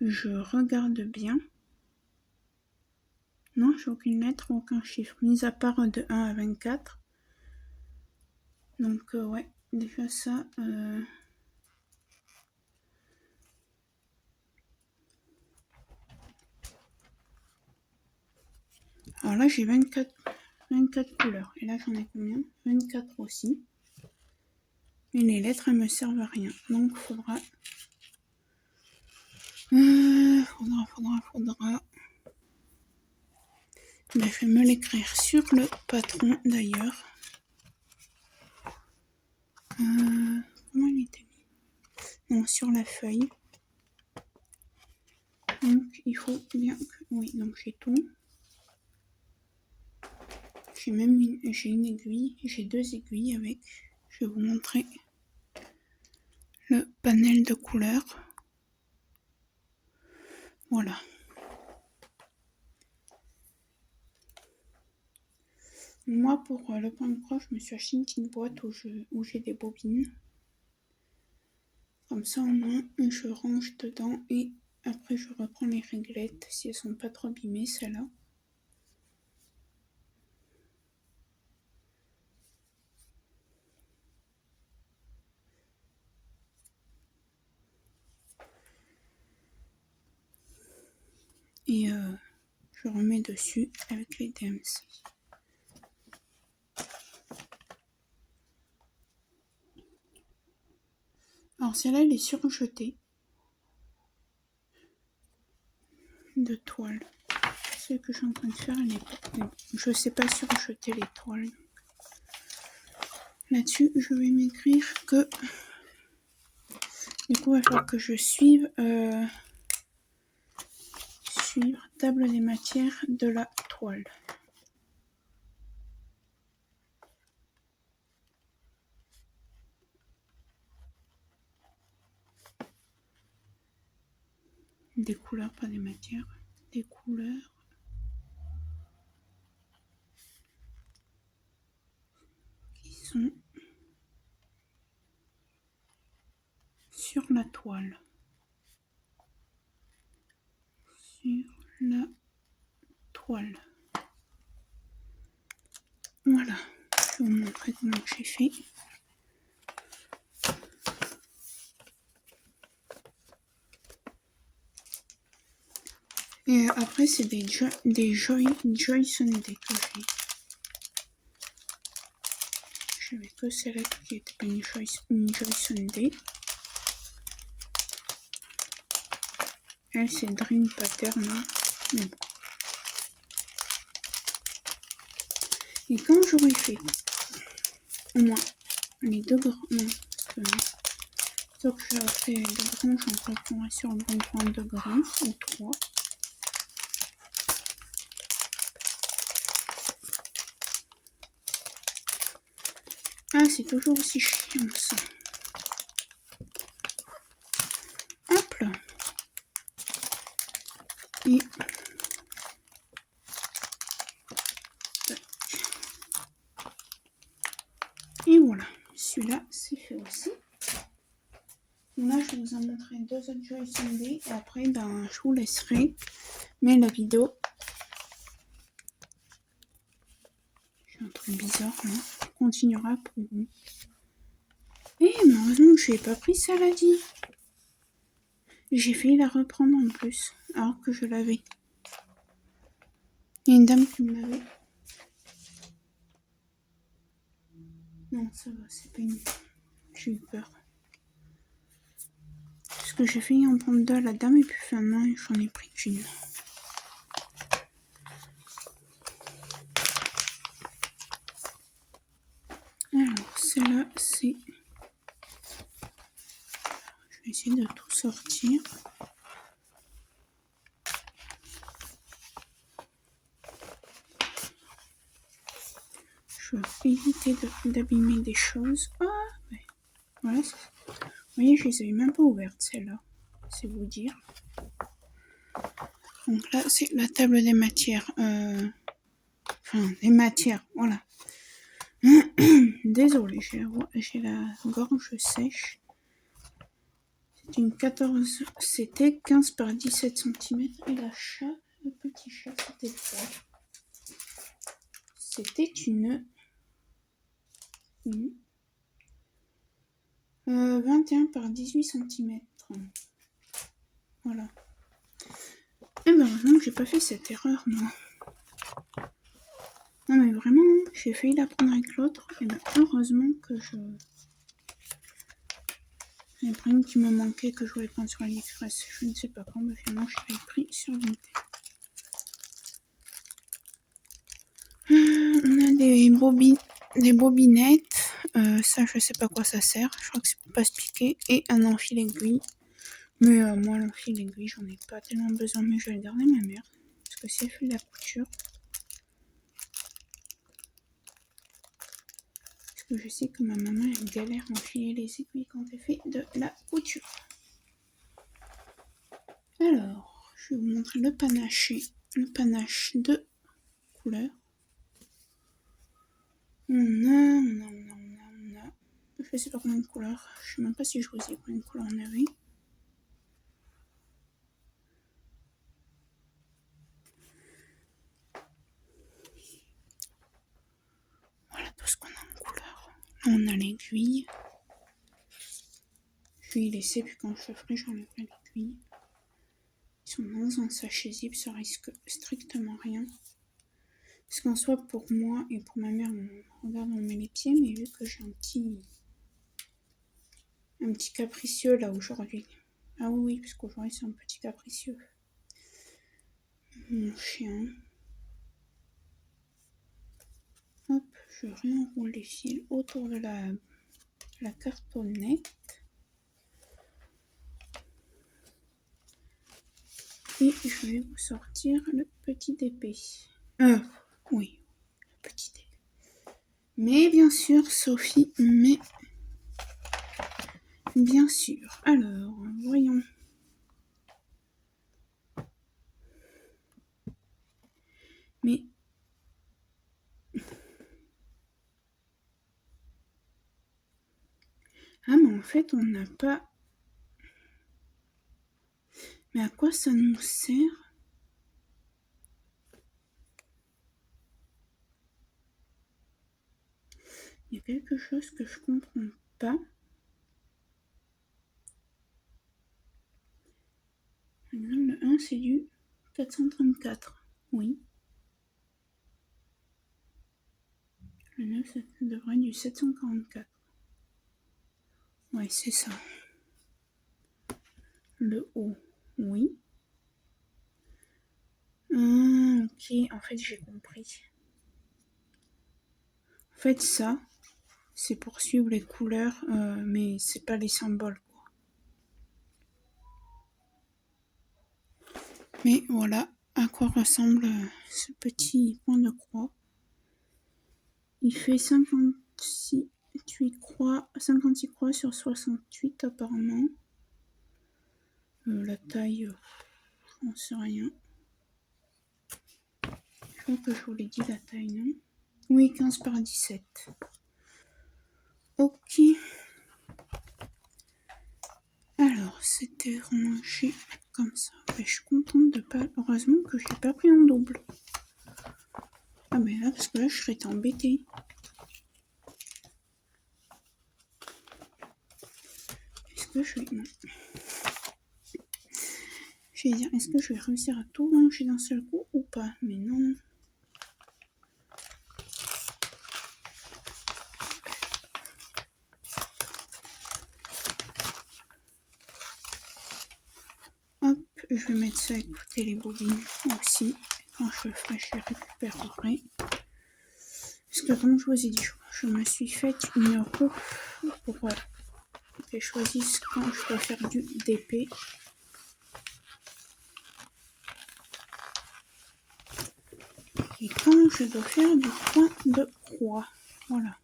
Je regarde bien. Non, j'ai aucune lettre, aucun chiffre, mis à part de 1 à 24. Donc ouais, déjà ça... Alors là, j'ai 24 couleurs. Et là, j'en ai combien? 24 aussi. Et les lettres, elles me servent à rien. Donc, faudra... Ben, je vais me l'écrire sur le patron, d'ailleurs. Comment il était mis? Non, sur la feuille. Donc, il faut bien que... Oui, donc j'ai tout. J'ai même une aiguille. J'ai 2 aiguilles avec. Je vais vous montrer le panel de couleurs. Voilà. Moi, pour le point de croche, je me suis acheté une petite boîte où j'ai des bobines. Comme ça, au moins, je range dedans et après, je reprends les réglettes si elles sont pas trop abîmées, celles-là. Et je remets dessus avec les DMC. Alors celle-là, elle est surjetée de toile. Ce que je suis en train de faire, je ne sais pas surjeter les toiles. Là-dessus, je vais m'écrire que... Du coup, il va falloir que je suive table des matières de la toile. Des couleurs, pas des matières. Des couleurs. Qui sont sur la toile. Sur la toile. Voilà. Je vais vous montrer comment j'ai fait. Et après, c'est des Joy Sunday que j'ai. J'avais que celle-là qui était une Joy Sunday. Elle, c'est Dream Pattern. Hein. Mais bon. Et quand j'aurai fait au moins les 2 grands... Non, sauf que j'aurai fait les 2 grands, j'en reprendrai sur le bon point 2 grands ou 3. Ah, c'est toujours aussi chiant ça. Hop là. Et fait aussi. Là, je vous en montrerai 2 autres Joy Sunday et après, je vous laisserai. Mais la vidéo, j'ai un truc bizarre là, continuera pour vous. Et malheureusement, je n'ai pas pris ça lundi. J'ai failli la reprendre en plus, alors que je l'avais. Il y a une dame qui me l'avait. Non, ça va, c'est pas une... J'ai eu peur. Parce que j'ai failli en prendre 2 à la dame et puis finalement, j'en ai pris qu'une. Alors, celle-là, c'est... Je vais essayer de tout sortir. Je vais éviter d'abîmer des choses. Ah, ouais. Voilà. Vous voyez, je les avais même pas ouvertes, celles-là. C'est vous dire. Donc là, c'est la table des matières. Enfin, des matières, voilà. Désolée, j'ai la gorge sèche. C'était 15 par 17 cm. Et le petit chat, c'était quoi? C'était une 21 par 18 cm. Voilà. Et heureusement que j'ai pas fait cette erreur, moi. Non mais vraiment, j'ai failli la prendre avec l'autre. Et heureusement que j'ai pris une qui me manquait, que je voulais prendre sur AliExpress. Je ne sais pas quand, mais finalement je l'ai pris sur Vinted. On a des bobinettes. Ça, je sais pas quoi ça sert. Je crois que c'est pour pas se piquer. Et un enfil aiguille. Mais moi, l'enfil aiguille, j'en ai pas tellement besoin. Mais je vais le garder ma mère. Parce que si elle fait de la couture. Parce que je sais que ma maman, elle galère à enfiler les aiguilles quand elle fait de la couture. Alors, je vais vous montrer le panache de couleurs. On a. Je sais pas combien de couleurs. Je sais même pas si je vous ai combien de couleurs on avait. Voilà tout ce qu'on a en couleur. Là, on a l'aiguille. Je vais y laisser, puis quand je le ferai, j'enlèverai l'aiguille. Ils sont dans un sachet zip, ça risque strictement rien. Parce qu'en soit, pour moi et pour ma mère, on met les pieds, mais vu que j'ai un petit capricieux là aujourd'hui. Ah oui, parce qu'aujourd'hui c'est un petit capricieux. Mon chien. Hop, je réenroule les fils autour de la cartonnette. Et je vais vous sortir le petit épée. Oui, le petit épée. Mais bien sûr, Sophie, mais bien sûr. Alors, voyons. Mais en fait, on n'a pas. Mais à quoi ça nous sert? Il y a quelque chose que je comprends pas. Le 1, c'est du 434. Oui. Le 9, ça devrait être du 744. Ouais, c'est ça. Le haut, oui. Ok, en fait, j'ai compris. En fait, ça, c'est pour suivre les couleurs, mais c'est pas les symboles, quoi. Mais voilà à quoi ressemble ce petit point de croix. Il fait 56 croix sur 68 apparemment. La taille, j'en sais rien. Je crois que je vous l'ai dit la taille, non? Oui, 15 par 17. Ok. c'était rangé comme ça. Et je suis contente de pas... Heureusement que j'ai pas pris en double. Ah ben là, parce que là, je serais embêtée. Est-ce que je vais... Non. Je vais dire, est-ce que je vais réussir à tout ranger d'un seul coup ou pas? Mais non. Hop, je vais mettre ça à écouter les bobines aussi. Quand je le ferai, je les récupérerai. Parce que comme je vous ai dit, je me suis faite une roue pour que je choisisse quand je dois faire du DP. Et quand je dois faire du point de croix. Voilà.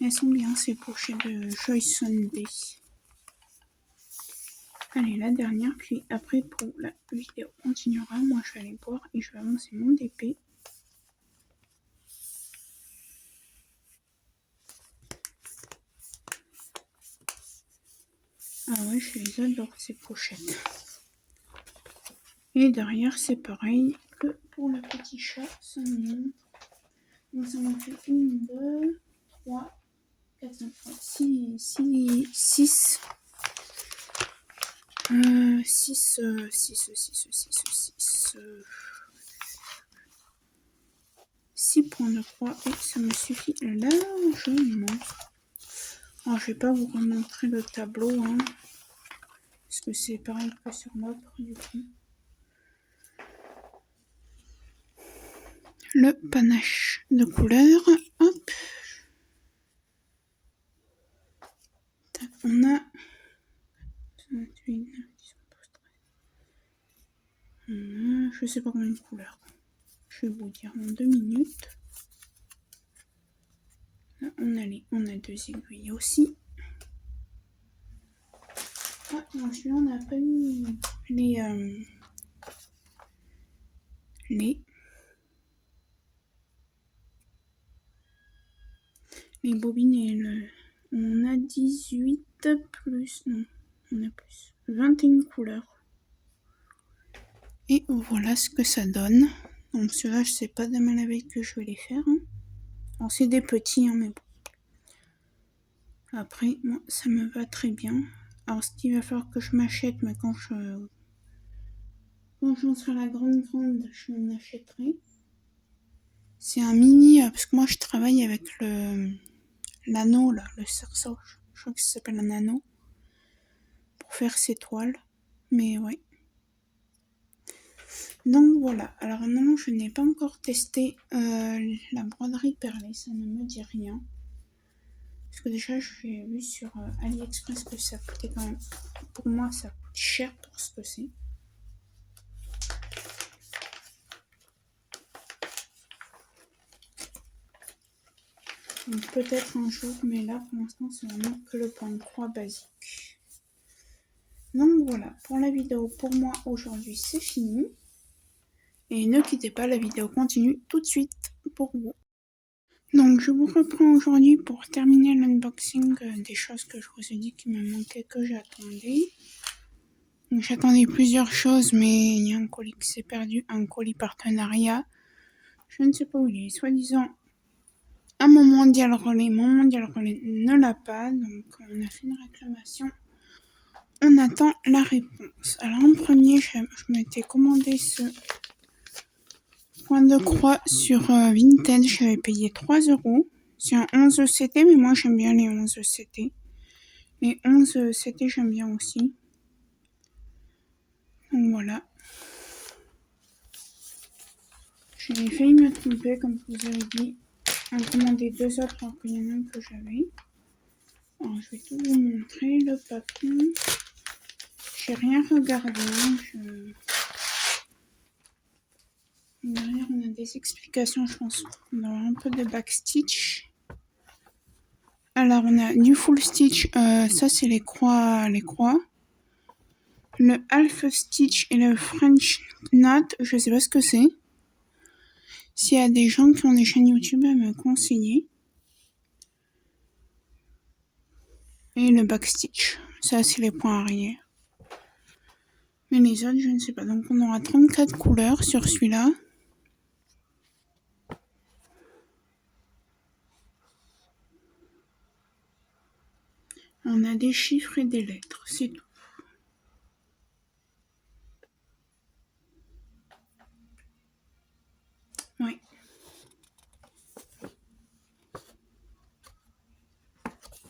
Elles sont bien ces pochettes de Joyce Sunday. Allez, la dernière, puis après pour la vidéo continuera, moi je vais aller boire et je vais avancer mon DP. Ah ouais, je les adore ces pochettes. Et derrière c'est pareil que pour le petit chat, ça me montre. Donc ça m'a fait 1, 2, 3, 4, 5, 6, 6. 6 points de croix et ça me suffit largement. Alors je vais pas vous remontrer le tableau, hein, parce que c'est pareil que sur l'autre du coup. Le panache de couleur, hop. On a je sais pas combien de couleurs. Je vais vous dire en 2 minutes. Là, on a 2 aiguilles aussi. Ah, non, celui-là, on n'a pas mis les bobines et on a 18 plus... Non, on a plus. 21 couleurs. Et voilà ce que ça donne. Donc ceux-là, je sais pas demain la veille que je vais les faire. Hein. Alors c'est des petits, hein, mais bon. Après, moi, ça me va très bien. Alors ce qu'il va falloir que je m'achète, mais quand j'en serai la grande, je m'en achèterai. C'est un mini, parce que moi je travaille avec l'anneau, là, le cerceau. Je crois que ça s'appelle un anneau. Pour faire ces toiles. Mais ouais. Donc voilà. Alors non, je n'ai pas encore testé la broderie perlée. Ça ne me dit rien. Parce que déjà, j'ai vu sur AliExpress que ça coûtait quand même... Pour moi, ça coûte cher pour ce que c'est. Donc peut-être un jour, mais là, pour l'instant, c'est vraiment que le point de croix basique. Donc voilà, pour la vidéo, pour moi, aujourd'hui, c'est fini. Et ne quittez pas, la vidéo continue tout de suite pour vous. Donc je vous reprends aujourd'hui pour terminer l'unboxing des choses que je vous ai dit qui me manquaient, que j'attendais. Donc j'attendais plusieurs choses, mais il y a un colis qui s'est perdu, un colis partenariat. Je ne sais pas où il est, soi-disant à mon mondial relais. Mon mondial relais ne l'a pas, donc on a fait une réclamation. On attend la réponse. Alors en premier, je m'étais commandé ce point de croix sur Vinted. J'avais payé 3 €. C'est un 11 CT, mais moi j'aime bien les 11 CT. Les 11 CT, j'aime bien aussi. Donc voilà. J'ai failli me tromper, comme je vous avais dit. En commander 2 autres, alors qu'il y en a un que j'avais. Alors je vais tout vous montrer. Le papillon. J'ai rien regardé. Derrière, on a des explications, je pense. On a un peu de backstitch. Alors, on a du full stitch. Ça, c'est les croix. Le half stitch et le French knot, je sais pas ce que c'est. S'il y a des gens qui ont des chaînes YouTube à me conseiller. Et le backstitch. Ça, c'est les points arrière. Mais les autres, je ne sais pas. Donc on aura 34 couleurs sur celui-là. On a des chiffres et des lettres, c'est tout. Ouais.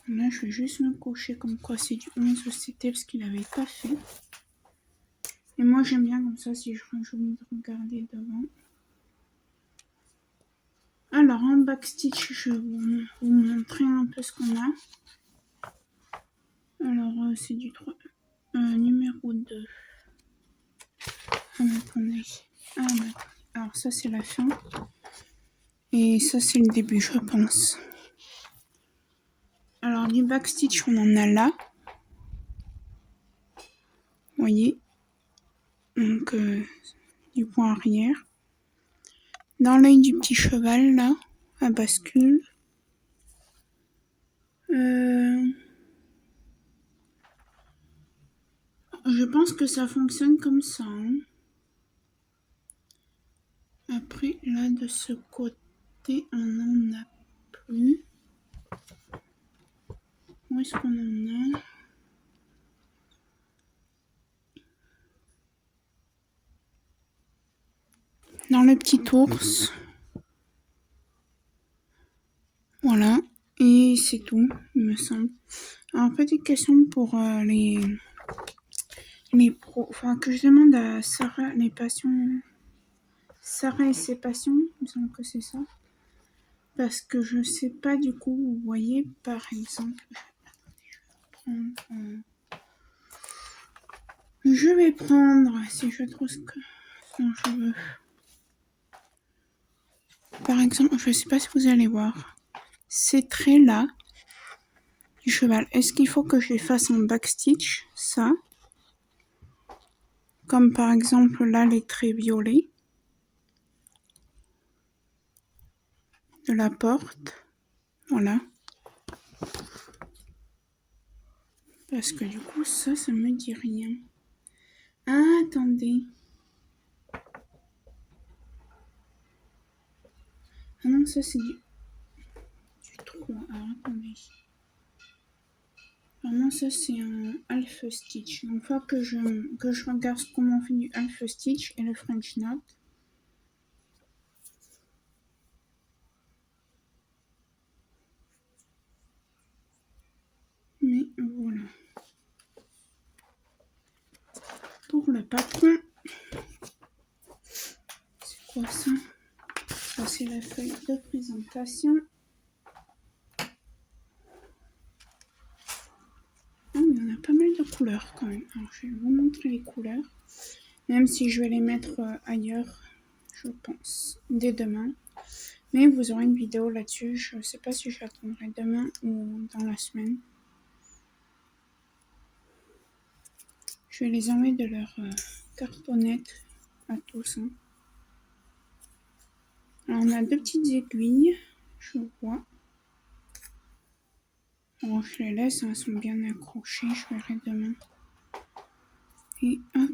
Là, je vais juste me cocher comme quoi c'est du 11 ECT parce qu'il n'avait pas fait. Et moi, j'aime bien comme ça si je envie de regarder devant. Alors, en backstitch, je vais vous montrer un peu ce qu'on a. Alors, c'est du 3, numéro 2. Ah, attendez. Alors, ça, c'est la fin. Et ça, c'est le début, je pense. Alors, du backstitch, on en a là. Vous voyez. Donc, du point arrière. Dans l'œil du petit cheval, là, à bascule. Je pense que ça fonctionne comme ça. Hein. Après, là, de ce côté, on n'en a plus. Où est-ce qu'on en a? Dans le petit ours. Voilà. Et c'est tout, il me semble. Alors, petite question pour les pros. Enfin, que je demande à Sarah, les passions. Sarah et ses passions, il me semble que c'est ça. Parce que je sais pas du coup, vous voyez, par exemple. Je vais prendre, si je trouve ce que je veux. Par exemple, je sais pas si vous allez voir. Ces traits-là du cheval, est-ce qu'il faut que je les fasse en backstitch, ça? Comme par exemple là, les traits violets de la porte. Voilà. Parce que du coup, ça me dit rien. Ah, attendez. Ah non, ça c'est du 3. Alors, attendez. Ah non, ça c'est un half stitch. Donc, il faut que je regarde comment on fait du half stitch et le French knot. Mais voilà. Pour le patron, c'est quoi ça? Ça c'est la feuille de présentation. Ah mais on a pas mal de couleurs quand même. Alors je vais vous montrer les couleurs. Même si je vais les mettre ailleurs, je pense, dès demain. Mais vous aurez une vidéo là-dessus. Je ne sais pas si je l'attendrai demain ou dans la semaine. Je vais les enlever de leur cartonnette à tous. Hein. Alors on a 2 petites aiguilles, je vois. Alors je les laisse, elles sont bien accrochées, je verrai demain. Et hop.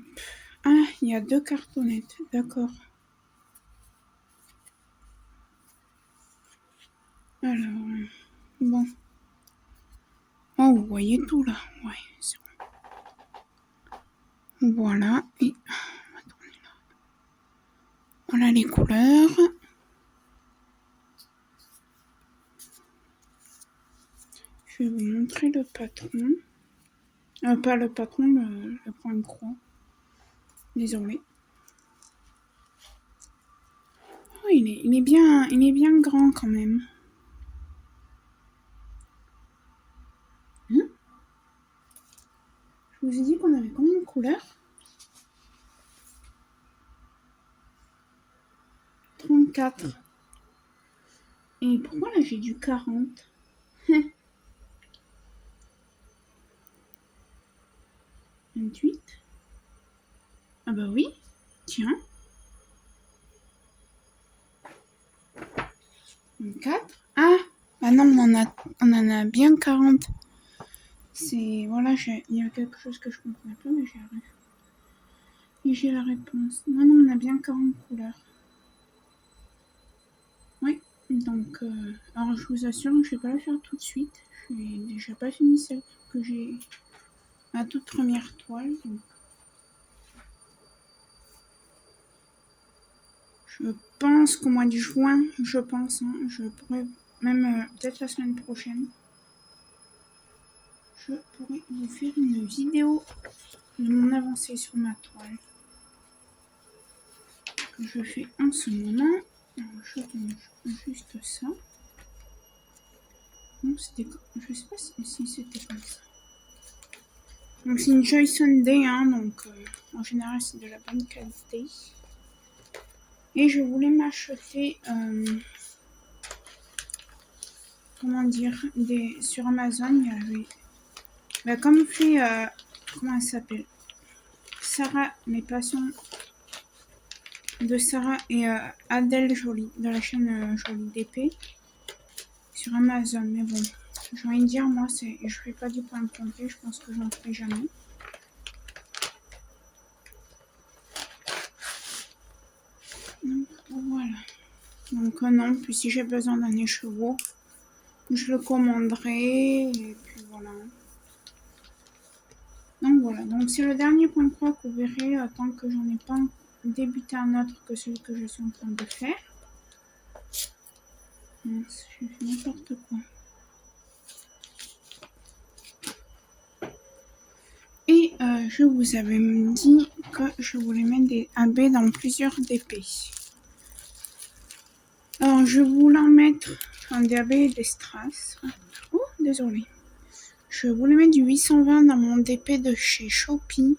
Ah, il y a 2 cartonnettes, d'accord. Alors, bon. Oh, vous voyez tout là. Ouais, c'est bon. Voilà. Et on va tourner là. Voilà les couleurs. Je vais vous montrer le patron. Pas le patron, le point croix. Désolée. Oh, il est bien grand quand même. Hein? Je vous ai dit qu'on avait combien de couleurs? 34. Et pourquoi là j'ai du 40? 28. Ah bah oui, tiens. 24. Ah, bah non, on en a bien 40. C'est, voilà, il y a quelque chose que je comprends pas, mais j'y arrive. Et j'ai la réponse. Non, non, on a bien 40 couleurs. Oui, donc, alors je vous assure, je vais pas la faire tout de suite. Je n'ai déjà pas fini celle que j'ai, la toute première toile. Donc. Je pense qu'au mois de juin, je pense, hein, je pourrais même peut-être la semaine prochaine, je pourrais vous faire une vidéo de mon avancée sur ma toile que je fais en ce moment. Alors, je range juste ça. Non, c'était, je sais pas si c'était comme ça. Donc c'est une Joy Sunday, hein, donc en général c'est de la bonne qualité. Et je voulais m'acheter, comment dire, sur Amazon, il y avait, bah, comme fait, comment elle s'appelle, Sarah, mes passions de Sarah et Adèle Jolie, de la chaîne Jolie d'épée, sur Amazon. Mais bon, j'ai envie de dire, moi, je fais pas du point complet, je pense que j'en ferai jamais. Donc voilà. Donc non, puis si j'ai besoin d'un écheveau, je le commanderai, et puis voilà. Donc voilà, donc c'est le dernier point de croix que vous verrez tant que j'en ai pas débuté un autre que celui que je suis en train de faire. Mince, j'ai fait n'importe quoi. Et je vous avais dit que je voulais mettre des AB dans plusieurs DP. Alors je voulais en mettre des AB et des strass. Oh, désolé. Je voulais mettre du 820 dans mon DP de chez Shopee.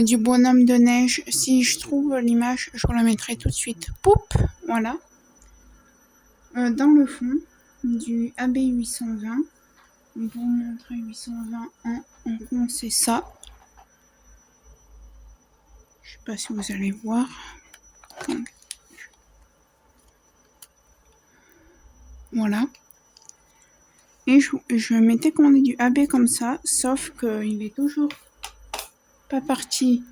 Du bonhomme de neige. Si je trouve l'image, je vous la mettrai tout de suite. Poup, voilà. Dans le fond, du AB 820. Donc, pour vous montrer 820 en rond, c'est ça. Je sais pas si vous allez voir. Voilà. Et je m'étais commandé du AB comme ça, sauf qu'il est toujours pas parti.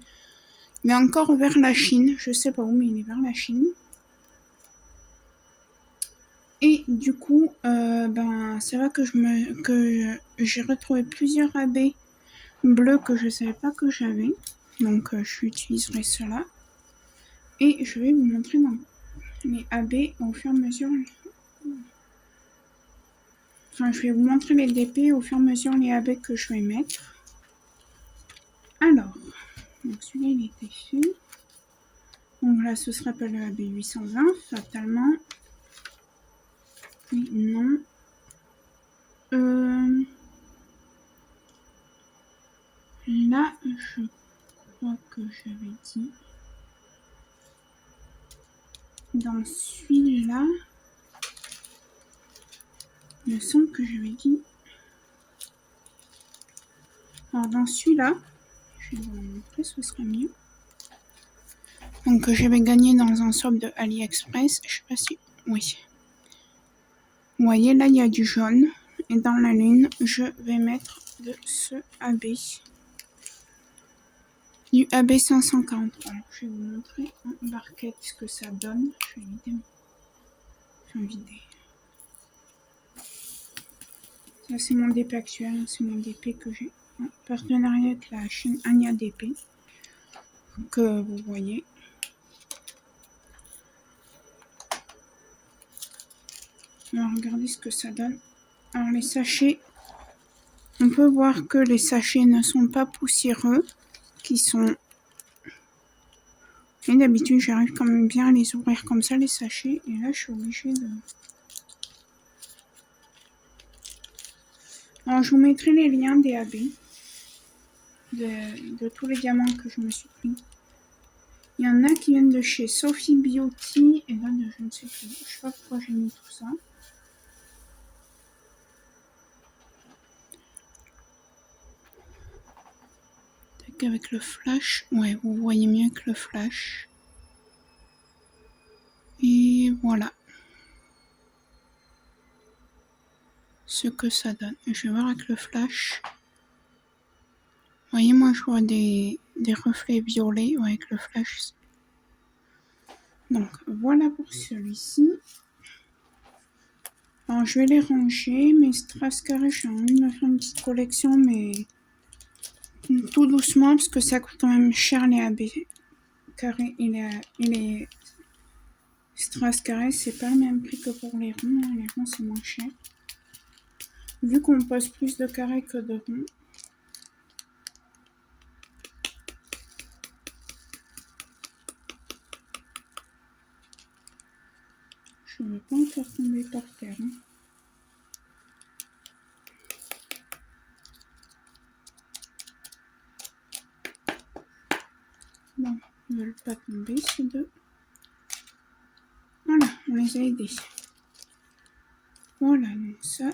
Il est encore vers la Chine. Je sais pas où, mais il est vers la Chine. Et du coup, ben, c'est vrai que j'ai retrouvé plusieurs AB bleus que je savais pas que j'avais. Donc, j'utiliserai cela. Et je vais vous montrer dans les AB au fur et à mesure. Enfin, je vais vous montrer les DP au fur et à mesure les AB que je vais mettre. Alors, donc celui-là, il était fait. Donc là, ce sera pas le AB 820, fatalement. Oui, non. Là, je crois que j'avais dit. Dans celui-là, il me semble que j'avais dit. Alors dans celui-là, je vais vous le montrer, ce sera mieux. Donc j'avais gagné dans un shop de AliExpress. Je sais pas si. Oui. Vous voyez, là, il y a du jaune. Et dans la lune, je vais mettre de ce AB. Du AB 543. Alors, je vais vous montrer en barquette ce que ça donne. Je vais vider. Ça, c'est mon DP actuel. C'est mon DP que j'ai en partenariat avec la chaîne Anya DP. Que vous voyez. Alors, regardez ce que ça donne. Alors, les sachets. On peut voir que les sachets ne sont pas poussiéreux. Qui sont... Et d'habitude, j'arrive quand même bien à les ouvrir comme ça, les sachets. Et là, je suis obligée de... Alors, je vous mettrai les liens des AB. De tous les diamants que je me suis pris. Il y en a qui viennent de chez Sophie Beauty. Et là, je ne sais plus. Je sais pas pourquoi j'ai mis tout ça. Avec le flash. Ouais, vous voyez mieux que le flash. Et voilà. Ce que ça donne. Je vais voir avec le flash. Vous voyez, moi je vois des des reflets violets avec le flash. Donc voilà pour celui-ci. Alors je vais les ranger, mes strass carrés, j'ai envie de me faire une petite collection, mais tout doucement parce que ça coûte quand même cher les AB carrés et les strass carrés, c'est pas le même prix que pour les ronds. Les ronds c'est moins cher. Vu qu'on pose plus de carrés que de ronds. Je ne vais pas en faire tomber par terre. Hein. Bon, ils ne veulent pas tomber ces deux. Voilà, on les a aidés. Voilà, donc ça.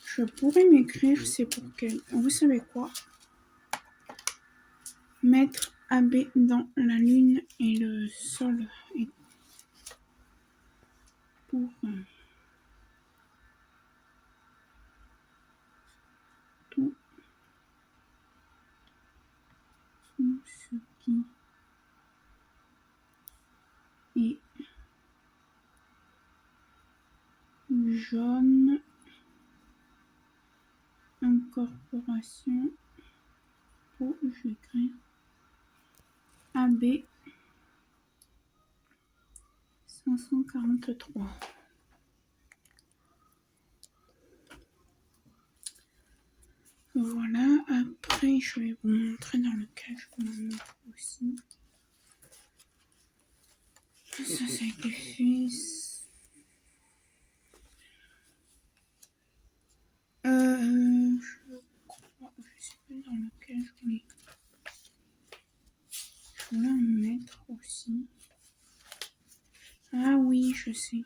Je pourrais m'écrire, c'est pour quel. Vous savez quoi? Mettre AB dans la lune et le sol est pour tout ce qui est jaune. Incorporation. Oh, je vais écrire AB 543. Voilà, après je vais vous montrer dans lequel je peux en mettre aussi. Ça a été fait. Je sais plus dans lequel je voulais en mettre aussi. Ah oui, je sais.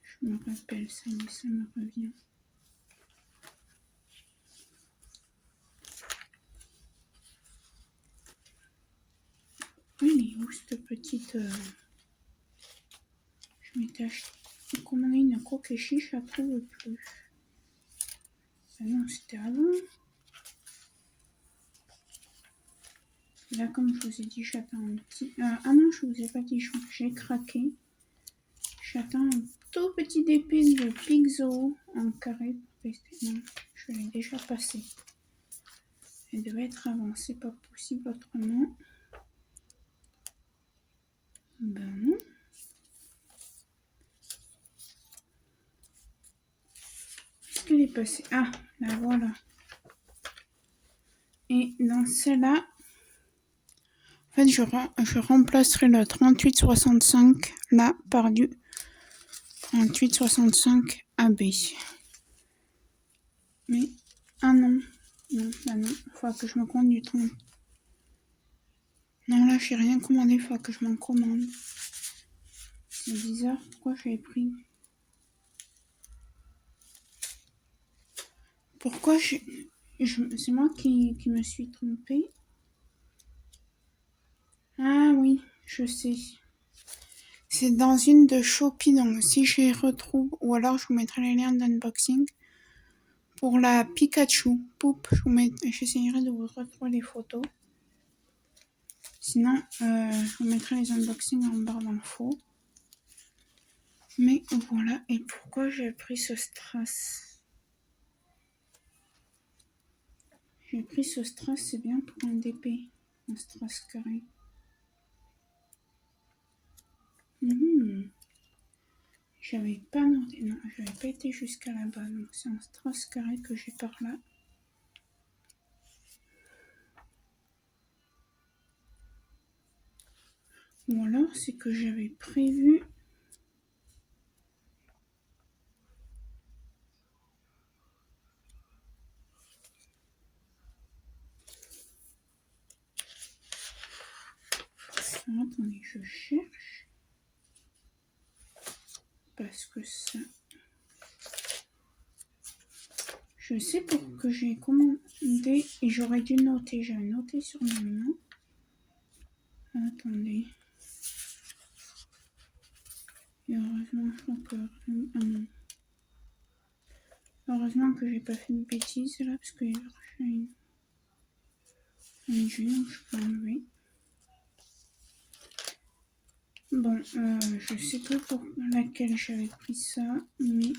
Je me rappelle, ça y est, ça me revient. Elle est où cette petite... Je m'étais acheté... commandé une coque et chiche, je la trouve plus. Ah non, c'était avant. Là, comme je vous ai dit, j'attends un petit... ah non, je vous ai pas dit, j'ai craqué. J'attends un tout petit épée de Pixo en carré pour tester. Non, je l'ai déjà passé. Elle devait être avancée, pas possible autrement. Ben non. Est-ce qu'elle est passée? Ah, la voilà. Et dans celle-là, en fait, je remplacerai le 3865 là par du 3865 AB. Mais, ah non. Non, bah non, il faut que je me commande du 30. Non, là, j'ai rien commandé, il faut que je m'en commande. C'est bizarre, pourquoi j'avais pris... Pourquoi c'est moi qui me suis trompée. Ah oui, je sais. C'est dans une de Shopee, donc si je les retrouve, ou alors je vous mettrai les liens d'unboxing. Pour la Pikachu Poupe, j'essayerai de vous retrouver les photos. Sinon, je vous mettrai les unboxings en barre d'infos. Mais voilà, et pourquoi j'ai pris ce strass? J'ai pris ce strass, c'est bien pour un DP, un strass carré. J'avais pas noté, non, j'avais pas été jusqu'à là-bas, donc c'est un strass carré que j'ai par là. Ou alors c'est que j'avais prévu... Alors, attendez, je cherche. Parce que ça... Je sais pour que j'ai commandé et j'aurais dû noter. J'avais noté sur ma main. Attendez. Et heureusement, je crois que... Ah non. Heureusement que j'ai pas fait une bêtise là, parce que j'ai une jus, donc je peux enlever. Bon, je sais plus pour laquelle j'avais pris ça, mais...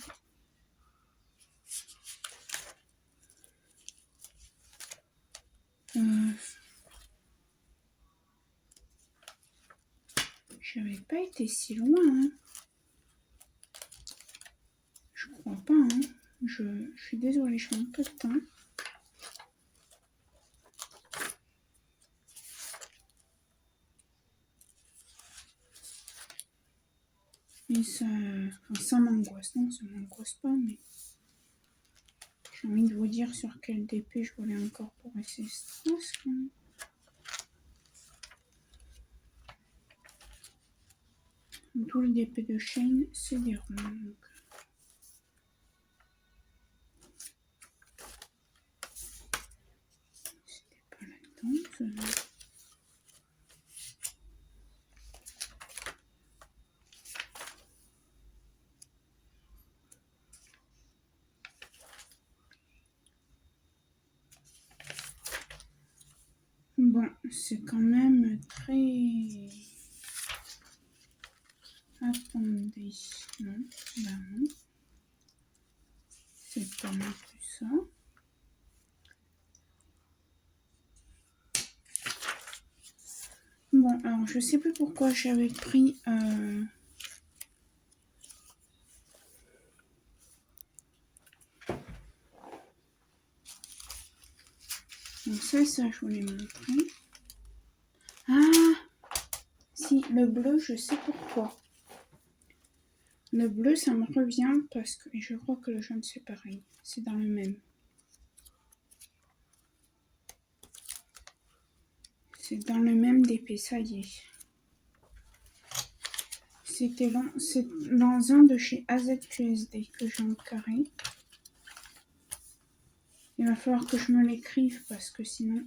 j'avais pas été si loin, hein. Je crois pas, hein. Je suis désolée, je manque pas de temps. Et ça m'angoisse. Non, ça m'angoisse pas, mais j'ai envie de vous dire sur quel DP je voulais encore pour essayer Strass. Tout le DP de chaîne, c'est des ronds. Donc... c'était pas là-dedans. Bon, c'est quand même très... Attendez, non, bah non. C'est pas non plus ça. Bon, alors je sais plus pourquoi j'avais pris... Donc ça, je vous l'ai montré. Ah, si, le bleu, je sais pourquoi. Le bleu, ça me revient parce que... Et je crois que le jaune, c'est pareil. C'est dans le même. C'est dans le même DP, ça y est. C'est dans un de chez AZQSD que j'ai en carré. Il va falloir que je me l'écrive parce que sinon...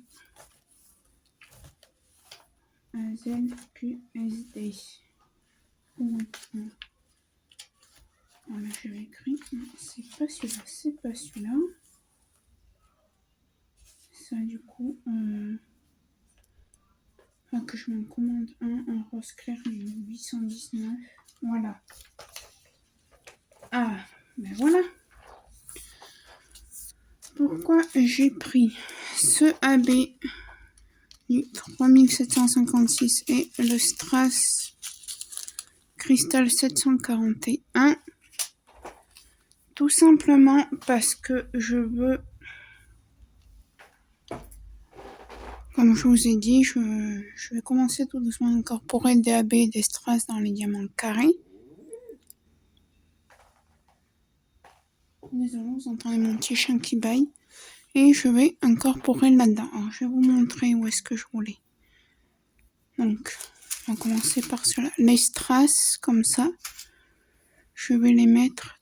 AZQSD. Voilà, j'avais écrit. C'est pas celui-là, c'est pas celui-là. Ça, du coup... Enfin, que je m'en commande un rose clair 819. Voilà. Ah, ben voilà. Pourquoi j'ai pris ce AB du 3756 et le Strass Cristal 741? Tout simplement parce que je veux, comme je vous ai dit, je vais commencer tout doucement à incorporer des AB et des Strass dans les diamants carrés. Désolé, vous entendez mon petit chien qui bâille. Et je vais incorporer là-dedans. Alors, je vais vous montrer où est-ce que je voulais. Donc, on va commencer par cela. Les strass, comme ça. Je vais les mettre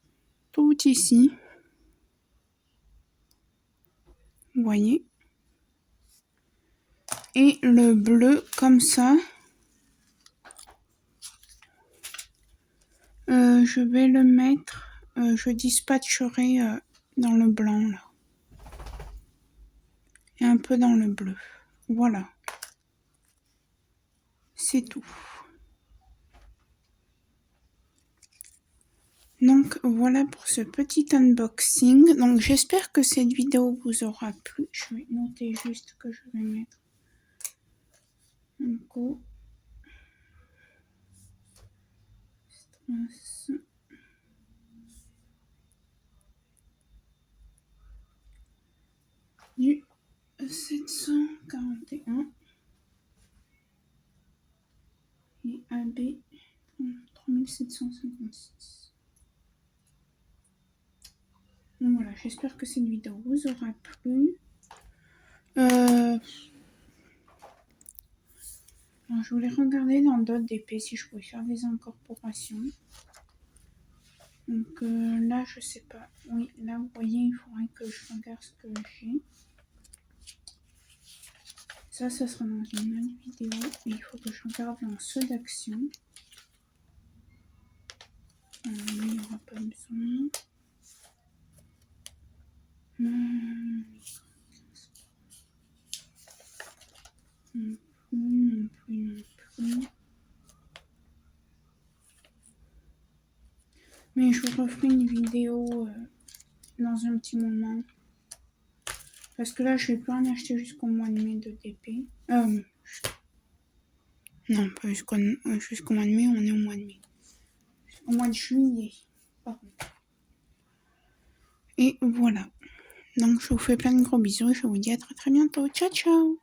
tout ici. Vous voyez. Et le bleu, comme ça. Je vais le mettre... je dispatcherai dans le blanc, là. Et un peu dans le bleu. Voilà. C'est tout. Donc voilà pour ce petit unboxing. Donc j'espère que cette vidéo vous aura plu. Je vais noter juste que je vais mettre un coup. Strass. Du 741 et AB 3756. Donc voilà, j'espère que cette vidéo vous aura plu. Alors, je voulais regarder dans d'autres DP si je pouvais faire des incorporations. Donc là, je sais pas. Oui, là, vous voyez, il faudrait que je regarde ce que j'ai. Ça sera dans une autre vidéo. Et il faut que je regarde dans ceux d'action. Il n'y aura pas besoin. Non plus. Mais je vous referai une vidéo dans un petit moment. Parce que là, je vais pas en acheter jusqu'au mois de mai de DP. Non, pas jusqu'au mois de mai, on est au mois de mai. Jusqu'au mois de juillet. Pardon. Et voilà. Donc, je vous fais plein de gros bisous et je vous dis à très très bientôt. Ciao, ciao!